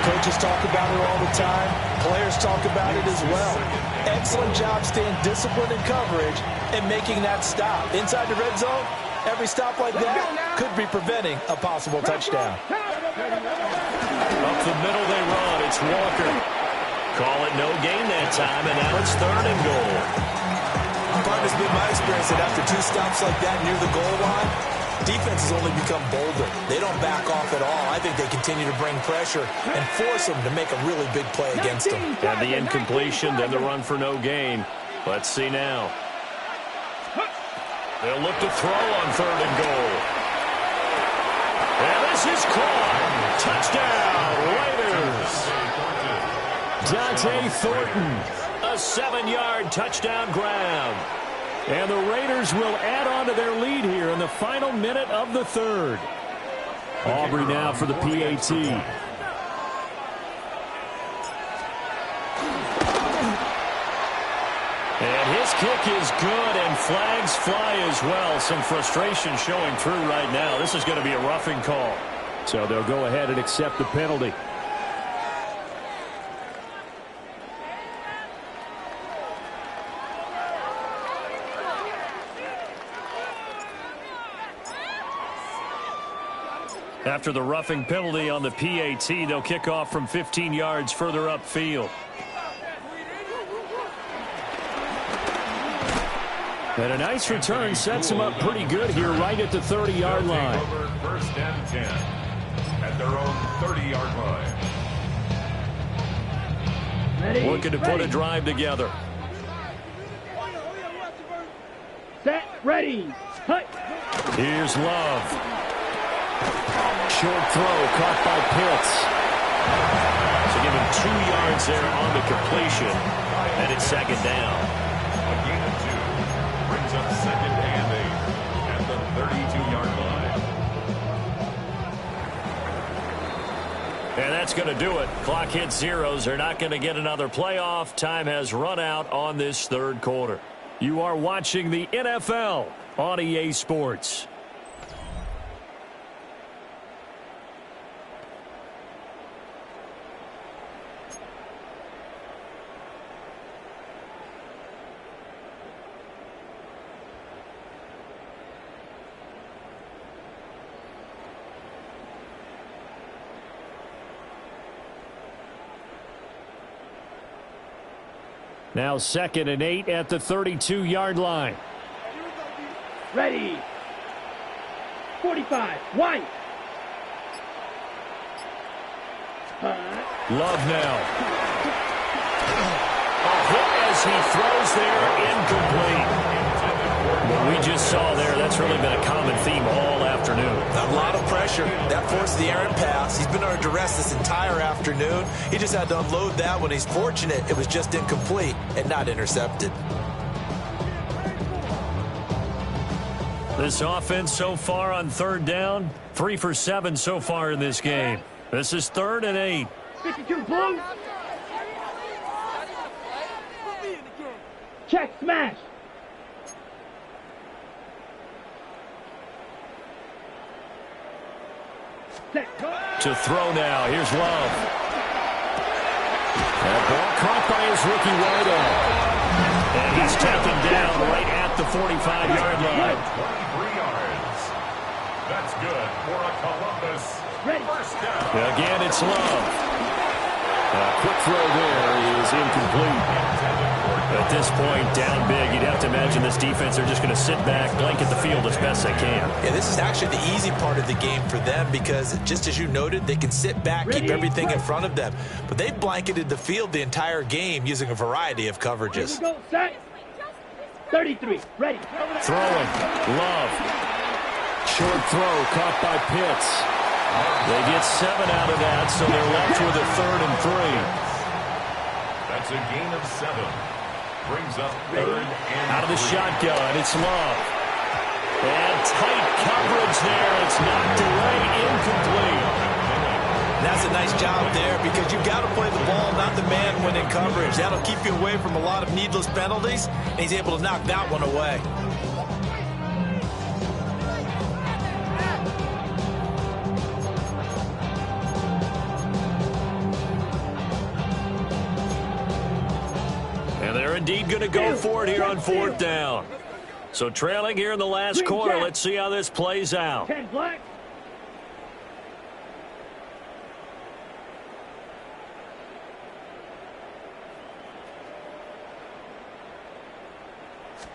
Coaches talk about it all the time. Players talk about it as well. Excellent job staying disciplined in coverage and making that stop. Inside the red zone, every stop like that could be preventing a possible touchdown. Up the middle they run. It's Walker. Call it no gain that time, and now it's 3rd and goal. Partner's been my experience that after 2 stops like that near the goal line, defenses only become bolder. They don't back off at all. I think they continue to bring pressure and force them to make a really big play against them. And the incompletion, then the run for no gain. Let's see now. They'll look to throw on 3rd and goal. And this is caught. Touchdown, Raiders. Dante Thornton, a 7-yard touchdown grab. And the Raiders will add on to their lead here in the final minute of the 3rd. Aubrey now for the PAT. And his kick is good, and flags fly as well. Some frustration showing through right now. This is going to be a roughing call. So they'll go ahead and accept the penalty. After the roughing penalty on the PAT, they'll kick off from 15 yards further upfield. And a nice return sets them up pretty good here right at the 30-yard line. First and 10 at their own 30-yard line. Looking to put a drive together. Set, ready, hut. Here's Love. Short throw caught by Pitts. So give him 2 yards there on the completion. And it's second down. A gain of 2 brings up second and 8 at the 32-yard line. And that's going to do it. Clock hits zeros. They're not going to get another playoff. Time has run out on this third quarter. You are watching the NFL on EA Sports. Now second and 8 at the 32-yard line. Ready. 45. White. Love now. A hit as he throws there, incomplete. What we just saw there, that's really been a common theme all afternoon. A lot of pressure. That forced the errant pass. He's been under duress this entire afternoon. He just had to unload that when he's fortunate. It was just incomplete and not intercepted. This offense so far on third down, 3 for 7 so far in this game. This is third and 8. 52 blue. Check smash. To throw now. Here's Love. That ball caught by his rookie wide end. And he's taken down right at the 45-yard line. 23 yards. That's good for a Columbus first down. Again, it's Love. A quick throw there is incomplete. At this point, down big, you'd have to imagine this defense are just going to sit back, blanket the field as best they can. Yeah, this is actually the easy part of the game for them because, just as you noted, they can sit back, keep everything in front of them. But they've blanketed the field the entire game using a variety of coverages. Here we go, set. 33, ready. Throwing, Love. Short throw caught by Pitts. They get 7 out of that, so they're left with a 3rd and 3. That's a gain of 7. Brings up third and out of the 3. shotgun. It's Love. And tight coverage there. It's knocked away, incomplete. That's a nice job there because you've got to play the ball, not the man when in coverage. That'll keep you away from a lot of needless penalties, and he's able to knock that one away. And they're indeed going to go for it here on 4th down. So trailing here in the last quarter. Let's see how this plays out. 10 black.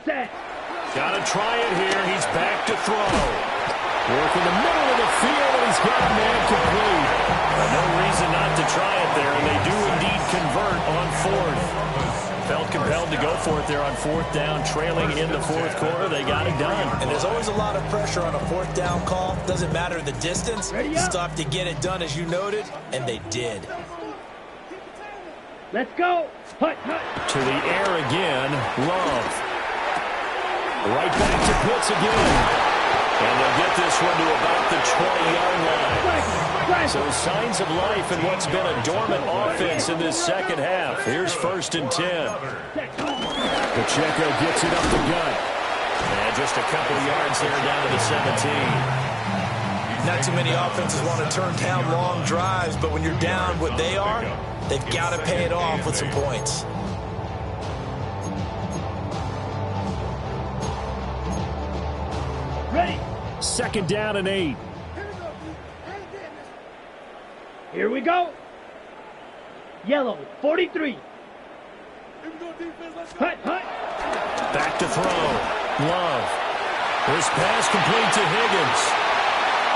Set. Got to try it here. He's back to throw. Work in the middle of the field, and he's got a man complete. No reason not to try it there, and they do indeed convert on 4th. Felt compelled to go for it there on 4th down, trailing in the 4th quarter. They got it done. And there's always a lot of pressure on a 4th down call. Doesn't matter the distance. You still have to get it done, as you noted, and they did. Let's go. Hut, hut. To the air again, Love. Right back to Pitts again. And they'll get this one to about the 20-yard line. So signs of life in what's been a dormant offense in this second half. Here's 1st and 10. Pacheco gets it up the gut. And just a couple yards there down to the 17. Not too many offenses want to turn down long drives, but when you're down what they are, they've got to pay it off with some points. Ready. 2nd down and 8. Here we go. Yellow, 43. Hut, hut. Back to throw. Love. This pass complete to Higgins.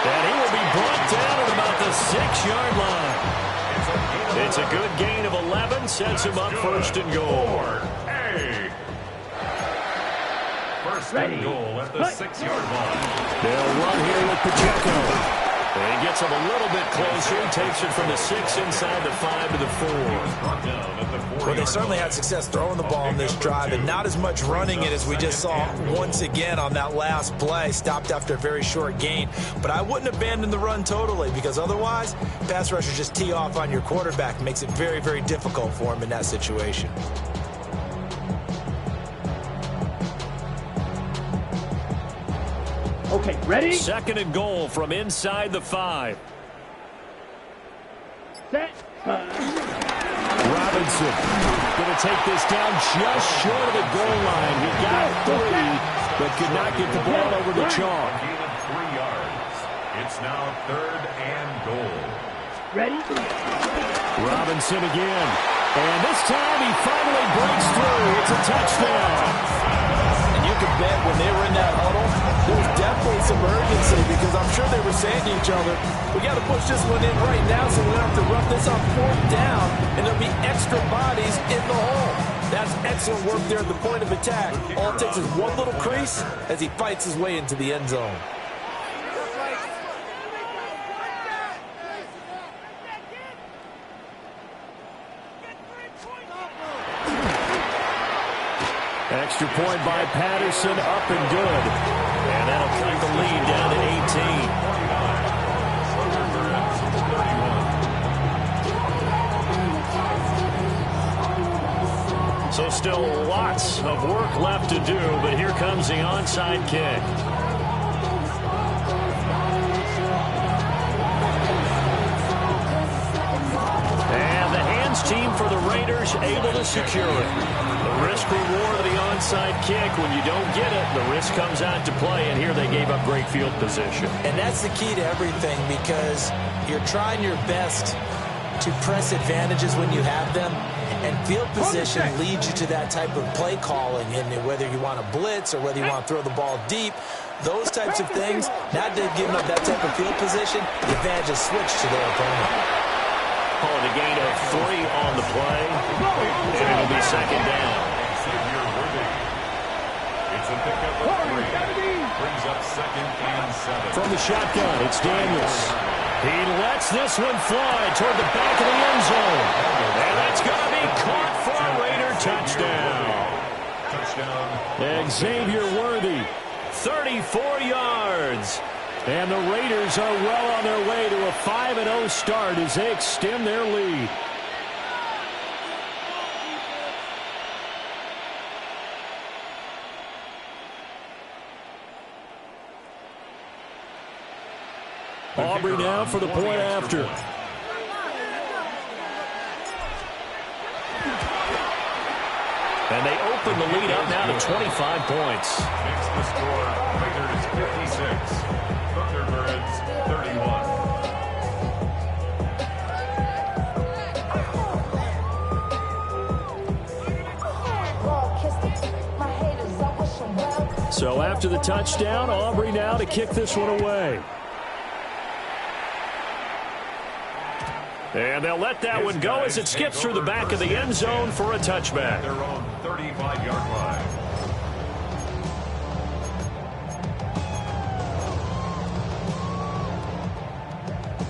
And he will be brought down at about the 6-yard line. It's a good gain of 11. Sets him up first and goal. First and goal at the 6-yard line. They'll run here with Pacheco. And he gets him a little bit closer. He takes it from the 6 inside the 5 to the 4. Well, they certainly had success throwing the ball in this drive and not as much running it as we just saw once again on that last play. Stopped after a very short gain. But I wouldn't abandon the run totally because otherwise, pass rushers just tee off on your quarterback. Makes it very, very difficult for him in that situation. Okay, ready? Second and goal from inside the 5. Set. Robinson going to take this down just short of the goal line. He got 3, but could not get the ball over the chalk. 3 yards. It's now 3rd and goal. Ready? Robinson again. And this time he finally breaks through. It's a touchdown. And you can bet when they were in that huddle, there was definitely some urgency because I'm sure they were saying to each other, we got to push this one in right now so we don't have to run this on 4th down, and there'll be extra bodies in the hole. That's excellent work there at the point of attack. All it takes is one little crease as he fights his way into the end zone. Extra point by Patterson, up and good. And that'll cut the lead down to 18. So still lots of work left to do, but here comes the onside kick. And the hands team for the Raiders able to secure it. The risk reward of the onside kick. When you don't get it, the risk comes out to play, and here they gave up great field position. And that's the key to everything because you're trying your best to press advantages when you have them, and field position leads you to that type of play calling, and whether you want to blitz or whether you want to throw the ball deep, those types of things, not giving up that type of field position, the advantage is switched to their opponent. Calling a gain of 3 on the play, and it'll be second down. It's a pickup of 3. Brings up 2nd and 7. From the shotgun, it's Daniels. He lets this one fly toward the back of the end zone. And that's going to be caught for a Raider touchdown. Xavier Worthy, 34 yards. And the Raiders are well on their way to a 5-0 start as they extend their lead. Aubrey now for the point after. And they open the lead up now to 25 points. Makes the score Raiders 56. Thurderbirds 31. So after the touchdown, Aubrey now to kick this one away. And they'll let that one go as it skips through the back of the end zone for a touchback. Their own 35-yard line.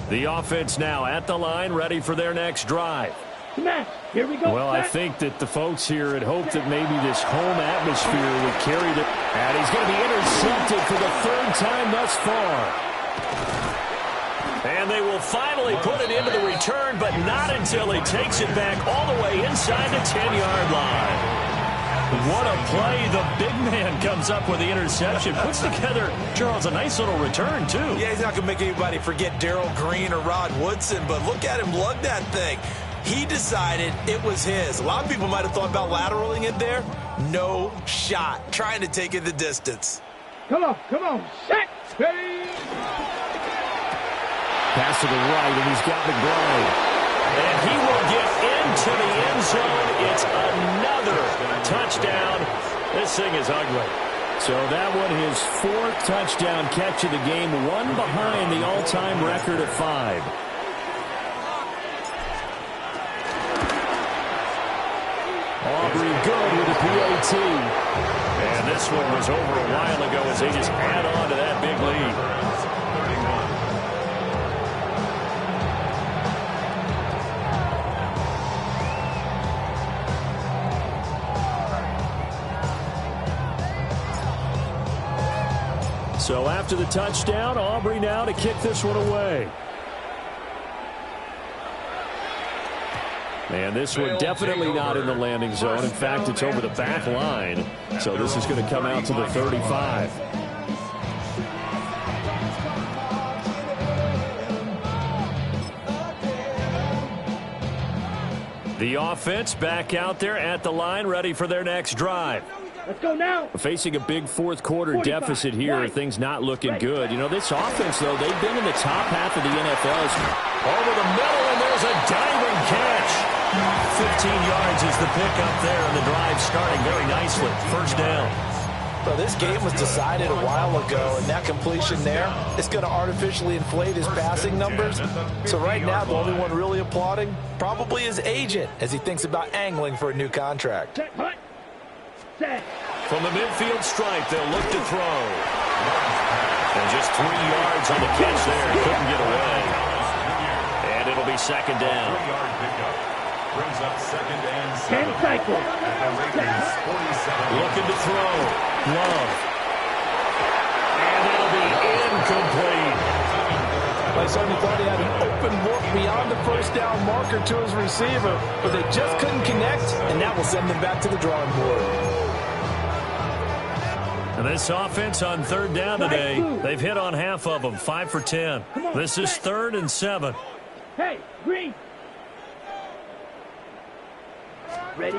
The offense now at the line, ready for their next drive. Smash. Here we go. Well, I think that the folks here had hoped that maybe this home atmosphere would carry the... And he's going to be intercepted for the 3rd time thus far. And they will finally put it into the return, but not until he takes it back all the way inside the 10-yard line. What a play. The big man comes up with the interception. Puts together, Charles, a nice little return, too. Yeah, he's not going to make anybody forget Darrell Green or Rod Woodson, but look at him lug that thing. He decided it was his. A lot of people might have thought about lateraling it there. No shot. Trying to take it the distance. Come on. Set. Ready. Pass to the right, and he's got McBride. And he will get into the end zone. It's another touchdown. This thing is ugly. So that one, his fourth touchdown catch of the game, one behind the all-time record of 5. Aubrey good with a PAT. And this one was over a while ago as they just add on to that big lead. So after the touchdown, Aubrey now to kick this one away. And this one definitely not in the landing zone. In fact, it's over the back line. So this is going to come out to the 35. The offense back out there at the line, ready for their next drive. Let's go now. Facing a big fourth quarter deficit here, things not looking good. You know, this offense, though, they've been in the top half of the NFL. Over the middle, and there's a diving catch. 15 yards is the pickup there, and the drive starting very nicely. First down. Well, this game was decided a while ago, and that completion there is going to artificially inflate his passing numbers. So right now, the only one really applauding probably his agent as he thinks about angling for a new contract. From the midfield stripe, they'll look to throw. And just 3 yards on the catch there. Couldn't get away. And it'll be second down. 3-yard pickup. Brings up second and 7. 10 cycles. Looking to throw. Love. And it'll be incomplete. Like somebody thought he had an open look beyond the first down marker to his receiver, but they just couldn't connect, and that will send them back to the drawing board. And this offense on third down today, they've hit on half of them, 5 for 10. This is 3rd and 7. Hey, Green. Ready?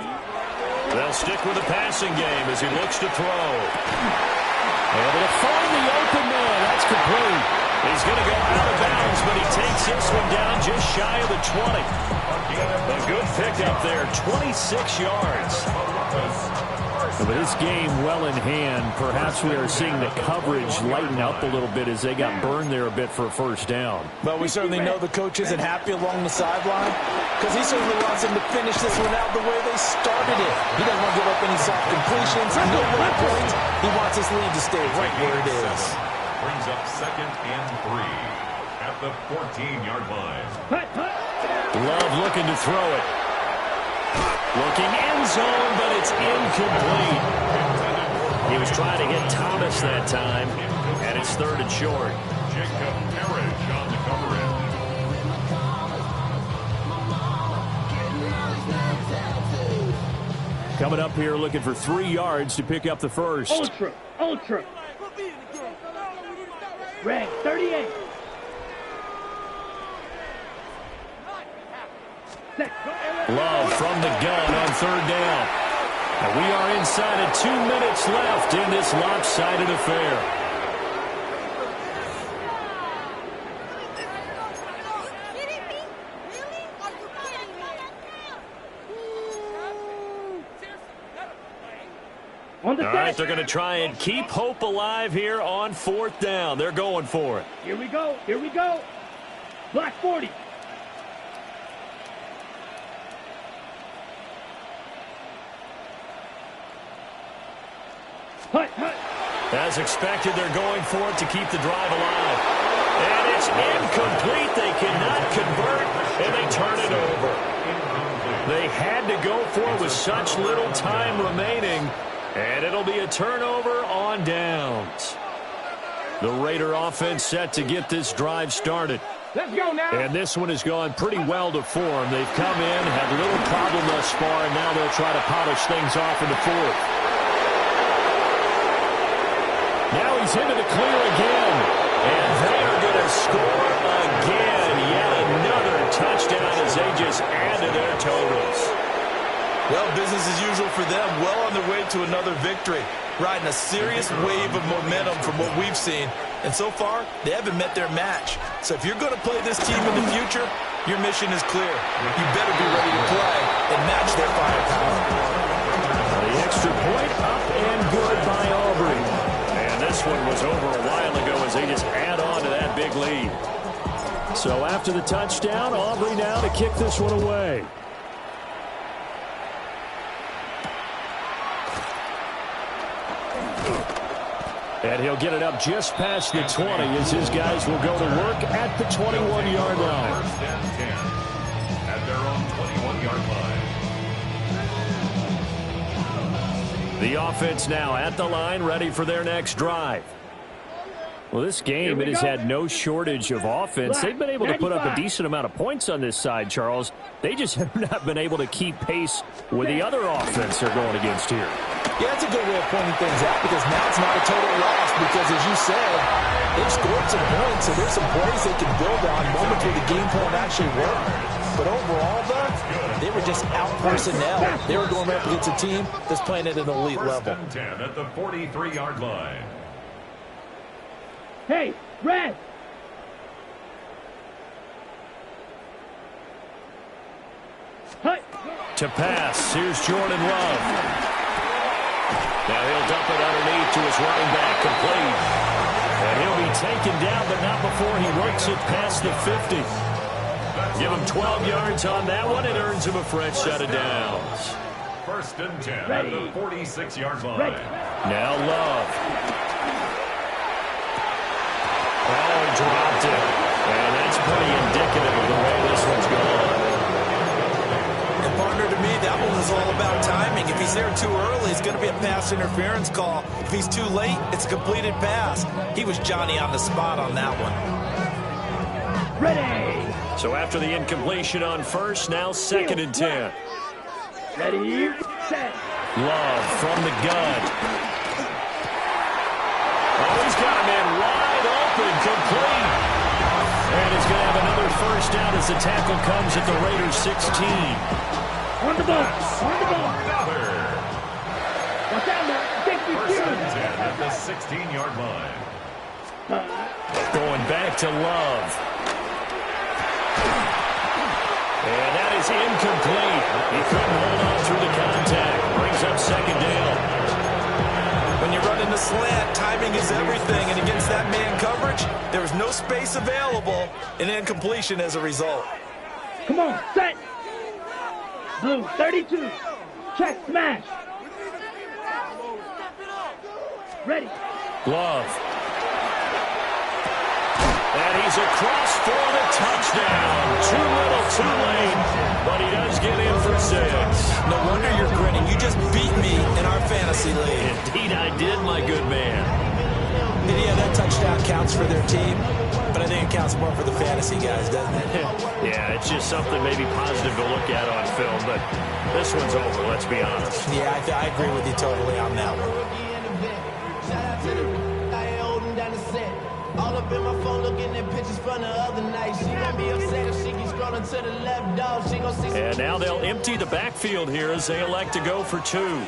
They'll stick with the passing game as he looks to throw. Able to find the open man. That's complete. He's going to go out of bounds, but he takes this one down just shy of the 20. A good pickup there, 26 yards. With this game well in hand, perhaps we are seeing the coverage lighten up a little bit as they got burned there a bit for a first down. But we certainly know the coach isn't happy along the sideline because he certainly wants them to finish this one out the way they started it. He doesn't want to give up any soft completions, no low points. He wants his lead to stay right where it is. Brings up second and 3 at the 14-yard line. Love looking to throw it. Looking end zone, but it's incomplete. He was trying to hit Thomas that time, and it's 3rd and short. Jacob Parrish on the coverage. Coming up here looking for 3 yards to pick up the first. Ultra. Red, 38. Love from the gun on 3rd down. And we are inside of 2 minutes left in this lopsided affair. All right, they're going to try and keep hope alive here on 4th down. They're going for it. Here we go. Black 40. As expected, they're going for it to keep the drive alive. And it's incomplete. They cannot convert, and they turn it over. They had to go for it with such little time remaining, and it'll be a turnover on downs. The Raider offense set to get this drive started. Let's go now. And this one has gone pretty well to form. They've come in, had little problem thus far, and now they'll try to polish things off in the 4th. Now he's into the clear again. And they are going to score again. Yet another touchdown as they just add to their totals. Well, business as usual for them. Well on their way to another victory. Riding a serious wave of momentum from what we've seen. And so far, they haven't met their match. So if you're going to play this team in the future, your mission is clear. You better be ready to play and match their firepower. The extra point up and good by Aubrey. And this one was over a while ago as they just add on to that big lead. So after the touchdown, Aubrey now to kick this one away. And he'll get it up just past the 20 as his guys will go to work at the 21-yard line. First and 10 at their own 21-yard line. The offense now at the line, ready for their next drive. Well, this game, it has had no shortage of offense. They've been able to put up a decent amount of points on this side, Charles. They just have not been able to keep pace with the other offense they're going against here. Yeah, that's a good way of pointing things out because now it's not a total loss because, as you said, they've scored some points, so there's some plays they can build on, moments where the game plan actually worked. But overall, though, they were just out personnel. They were going up against a team that's playing at an elite level. First and 10 at the 43-yard line. Hey, Red! Hut! To pass, here's Jordan Love. Now he'll dump it underneath to his running back, complete. And he'll be taken down, but not before he works it past the 50. Give him 12 yards on that one. It earns him a fresh set of downs. First and 10 at the 46-yard line. Now Love. Oh, he dropped it. And that's pretty indicative of the way this one's gone. And partner, to me, that one was all about timing. If he's there too early, it's going to be a pass interference call. If he's too late, it's a completed pass. He was Johnny on the spot on that one. Ready! So after the incompletion on first, now second and 10. Ready, set. Love from the gun. Oh, he's got a man wide open, complete. And he's going to have another first down as the tackle comes at the Raiders' 16. On the ball, on the ball. Watch out, man. Take me First serious. and 10 at the 16-yard line. Going back to Love. And that is incomplete. He couldn't hold on through the contact. Brings up second down. When you're running the slant, timing is everything. And against that man coverage, there was no space available. And incompletion as a result. Come on, set. Blue, 32. Check, smash. Ready. Love. And he's across for the touchdown. Too little, too late. But he does get in for 6. No wonder you're grinning. You just beat me in our fantasy league. Indeed I did, my good man. And yeah, that touchdown counts for their team. But I think it counts more for the fantasy guys, doesn't it? Yeah, it's just something maybe positive to look at on film. But this one's over, let's be honest. Yeah, I agree with you totally on that one. All up in my phone looking at pictures from the other night. She gon' be upset if she keeps scrolling to the left, dog. She gon' see. And now they'll empty the backfield here as they elect to go for 2.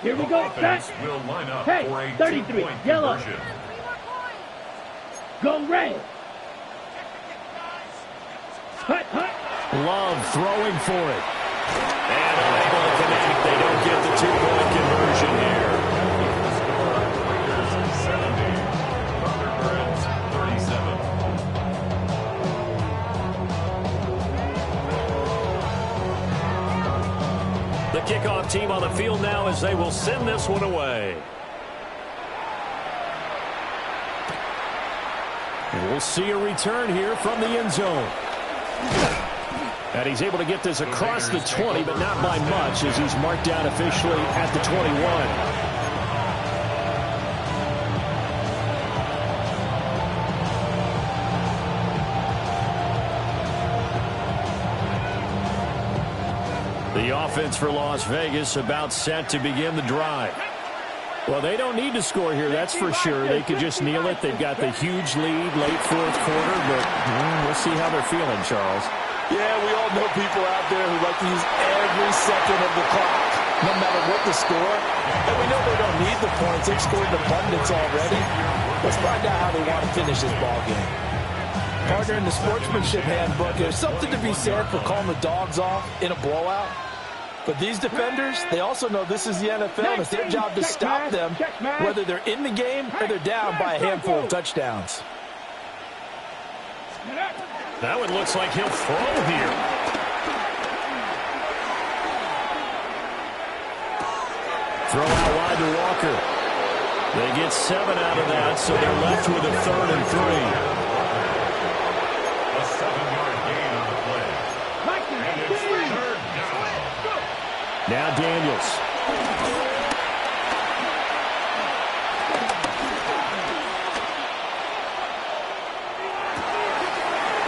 Here we go, set. Will line up Hey, for a 33, two-point yellow. conversion. Go red. Hut, hut. Love throwing for it. And unable to connect. They don't get the 2-point conversion here. Raiders 70. Thurderbirds 37. The kickoff team on the field now as they will send this one away. And we'll see a return here from the end zone. And he's able to get this across the 20, but not by much as he's marked down officially at the 21. The offense for Las Vegas about set to begin the drive. Well, they don't need to score here, that's for sure. They could just kneel it. They've got the huge lead late fourth quarter, but we'll see how they're feeling, Charles. Yeah, we all know people out there who like to use every second of the clock, no matter what the score. And we know they don't need the points. They've scored in abundance already. Let's find out how they want to finish this ball game. Partner, in the sportsmanship handbook, there's something to be said for calling the dogs off in a blowout. But these defenders, they also know this is the NFL, and it's their job to stop them, whether they're in the game or they're down by a handful of touchdowns. That one looks like he'll throw here. Throw out wide to Walker. They get 7 out of that, so they're left with a 3rd and 3. A 7-yard gain on the play. And it's 3rd down. Now Daniels.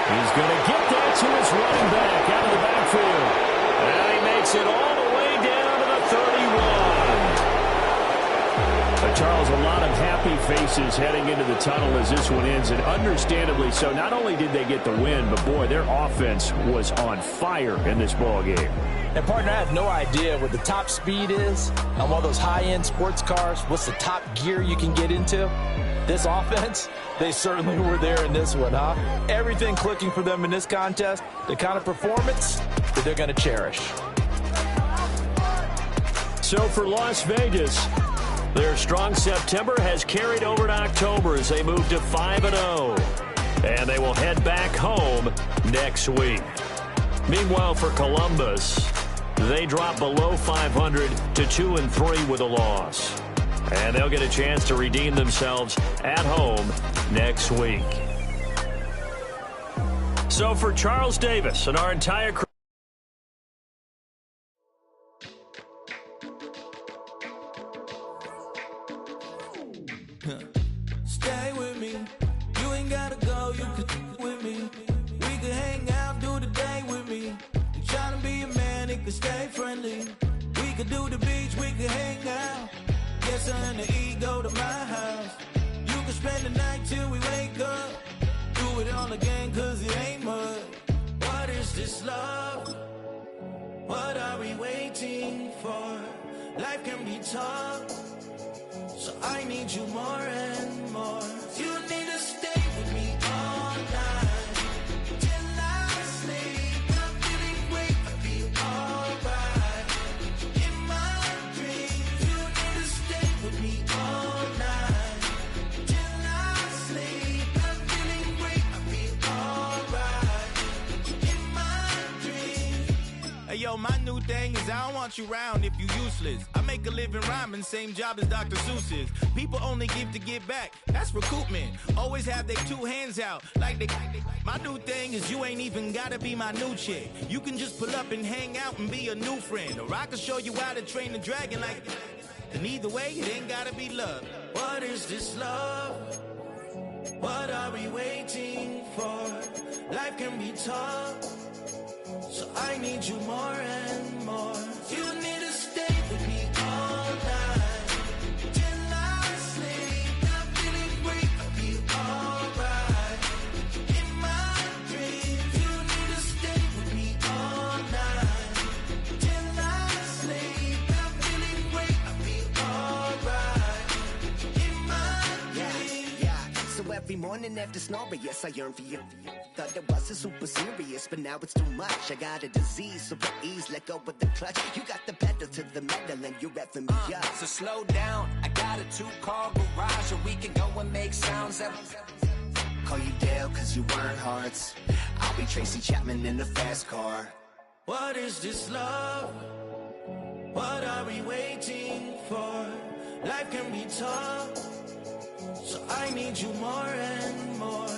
He's going to get that to his running back out of the backfield. And he makes it all the way down to the 31. Charles, a lot of happy faces heading into the tunnel as this one ends, and understandably so. Not only did they get the win, but, boy, their offense was on fire in this ball game. And, partner, I have no idea what the top speed is on one of those high-end sports cars. What's the top gear you can get into? This offense, they certainly were there in this one, huh? Everything clicking for them in this contest, the kind of performance that they're going to cherish. So for Las Vegas, their strong September has carried over to October as they move to 5-0. And they will head back home next week. Meanwhile, for Columbus, they drop below 500 to 2-3 with a loss. And they'll get a chance to redeem themselves at home next week. So for Charles Davis and our entire crew, Stay with me. You ain't gotta go, you could with me. We could hang out, do the day with me. You tryna be a man, it could stay friendly. We could do the beach, we could hang out. Yes, I and the E go to my house. You could spend the night till we wake up. Do it all again, cause it ain't mud. What is this love? What are we waiting for? Life can be tough, so I need you more and more. You need to stay with me all night till I sleep. I'm feeling great, I feel alright. In my dreams, you need to stay with me all night till I sleep. I'm feeling great, I feel alright. In my dreams. Hey, yo, my new thing is I don't want you around if you useless. I make a living rhyming, same job as Dr. Seuss's. People only give to get back, that's recoupment. Always have their 2 hands out, like they. My new thing is you ain't even gotta be my new chick. You can just pull up and hang out and be a new friend. Or I can show you how to train the dragon like. And either way, it ain't gotta be love. What is this love? What are we waiting for? Life can be tough, so I need you more and more. You need to stay with me all night till I sleep. I'm feeling great, I feel alright. In my dreams, you need to stay with me all night till I sleep. I'm feeling great, I feel alright. In my dreams. Yeah. So every morning after snoring, yes, I yearn for you. Thought it wasn't super serious, but now it's too much. I got a disease, so please let go with the clutch. You got the pedal to the metal and you're reffing me up. So slow down, I got a 2-car garage, or we can go and make sounds that... Call you Dale cause you weren't hearts. I'll be Tracy Chapman in a fast car. What is this love? What are we waiting for? Life can be tough, so I need you more and more.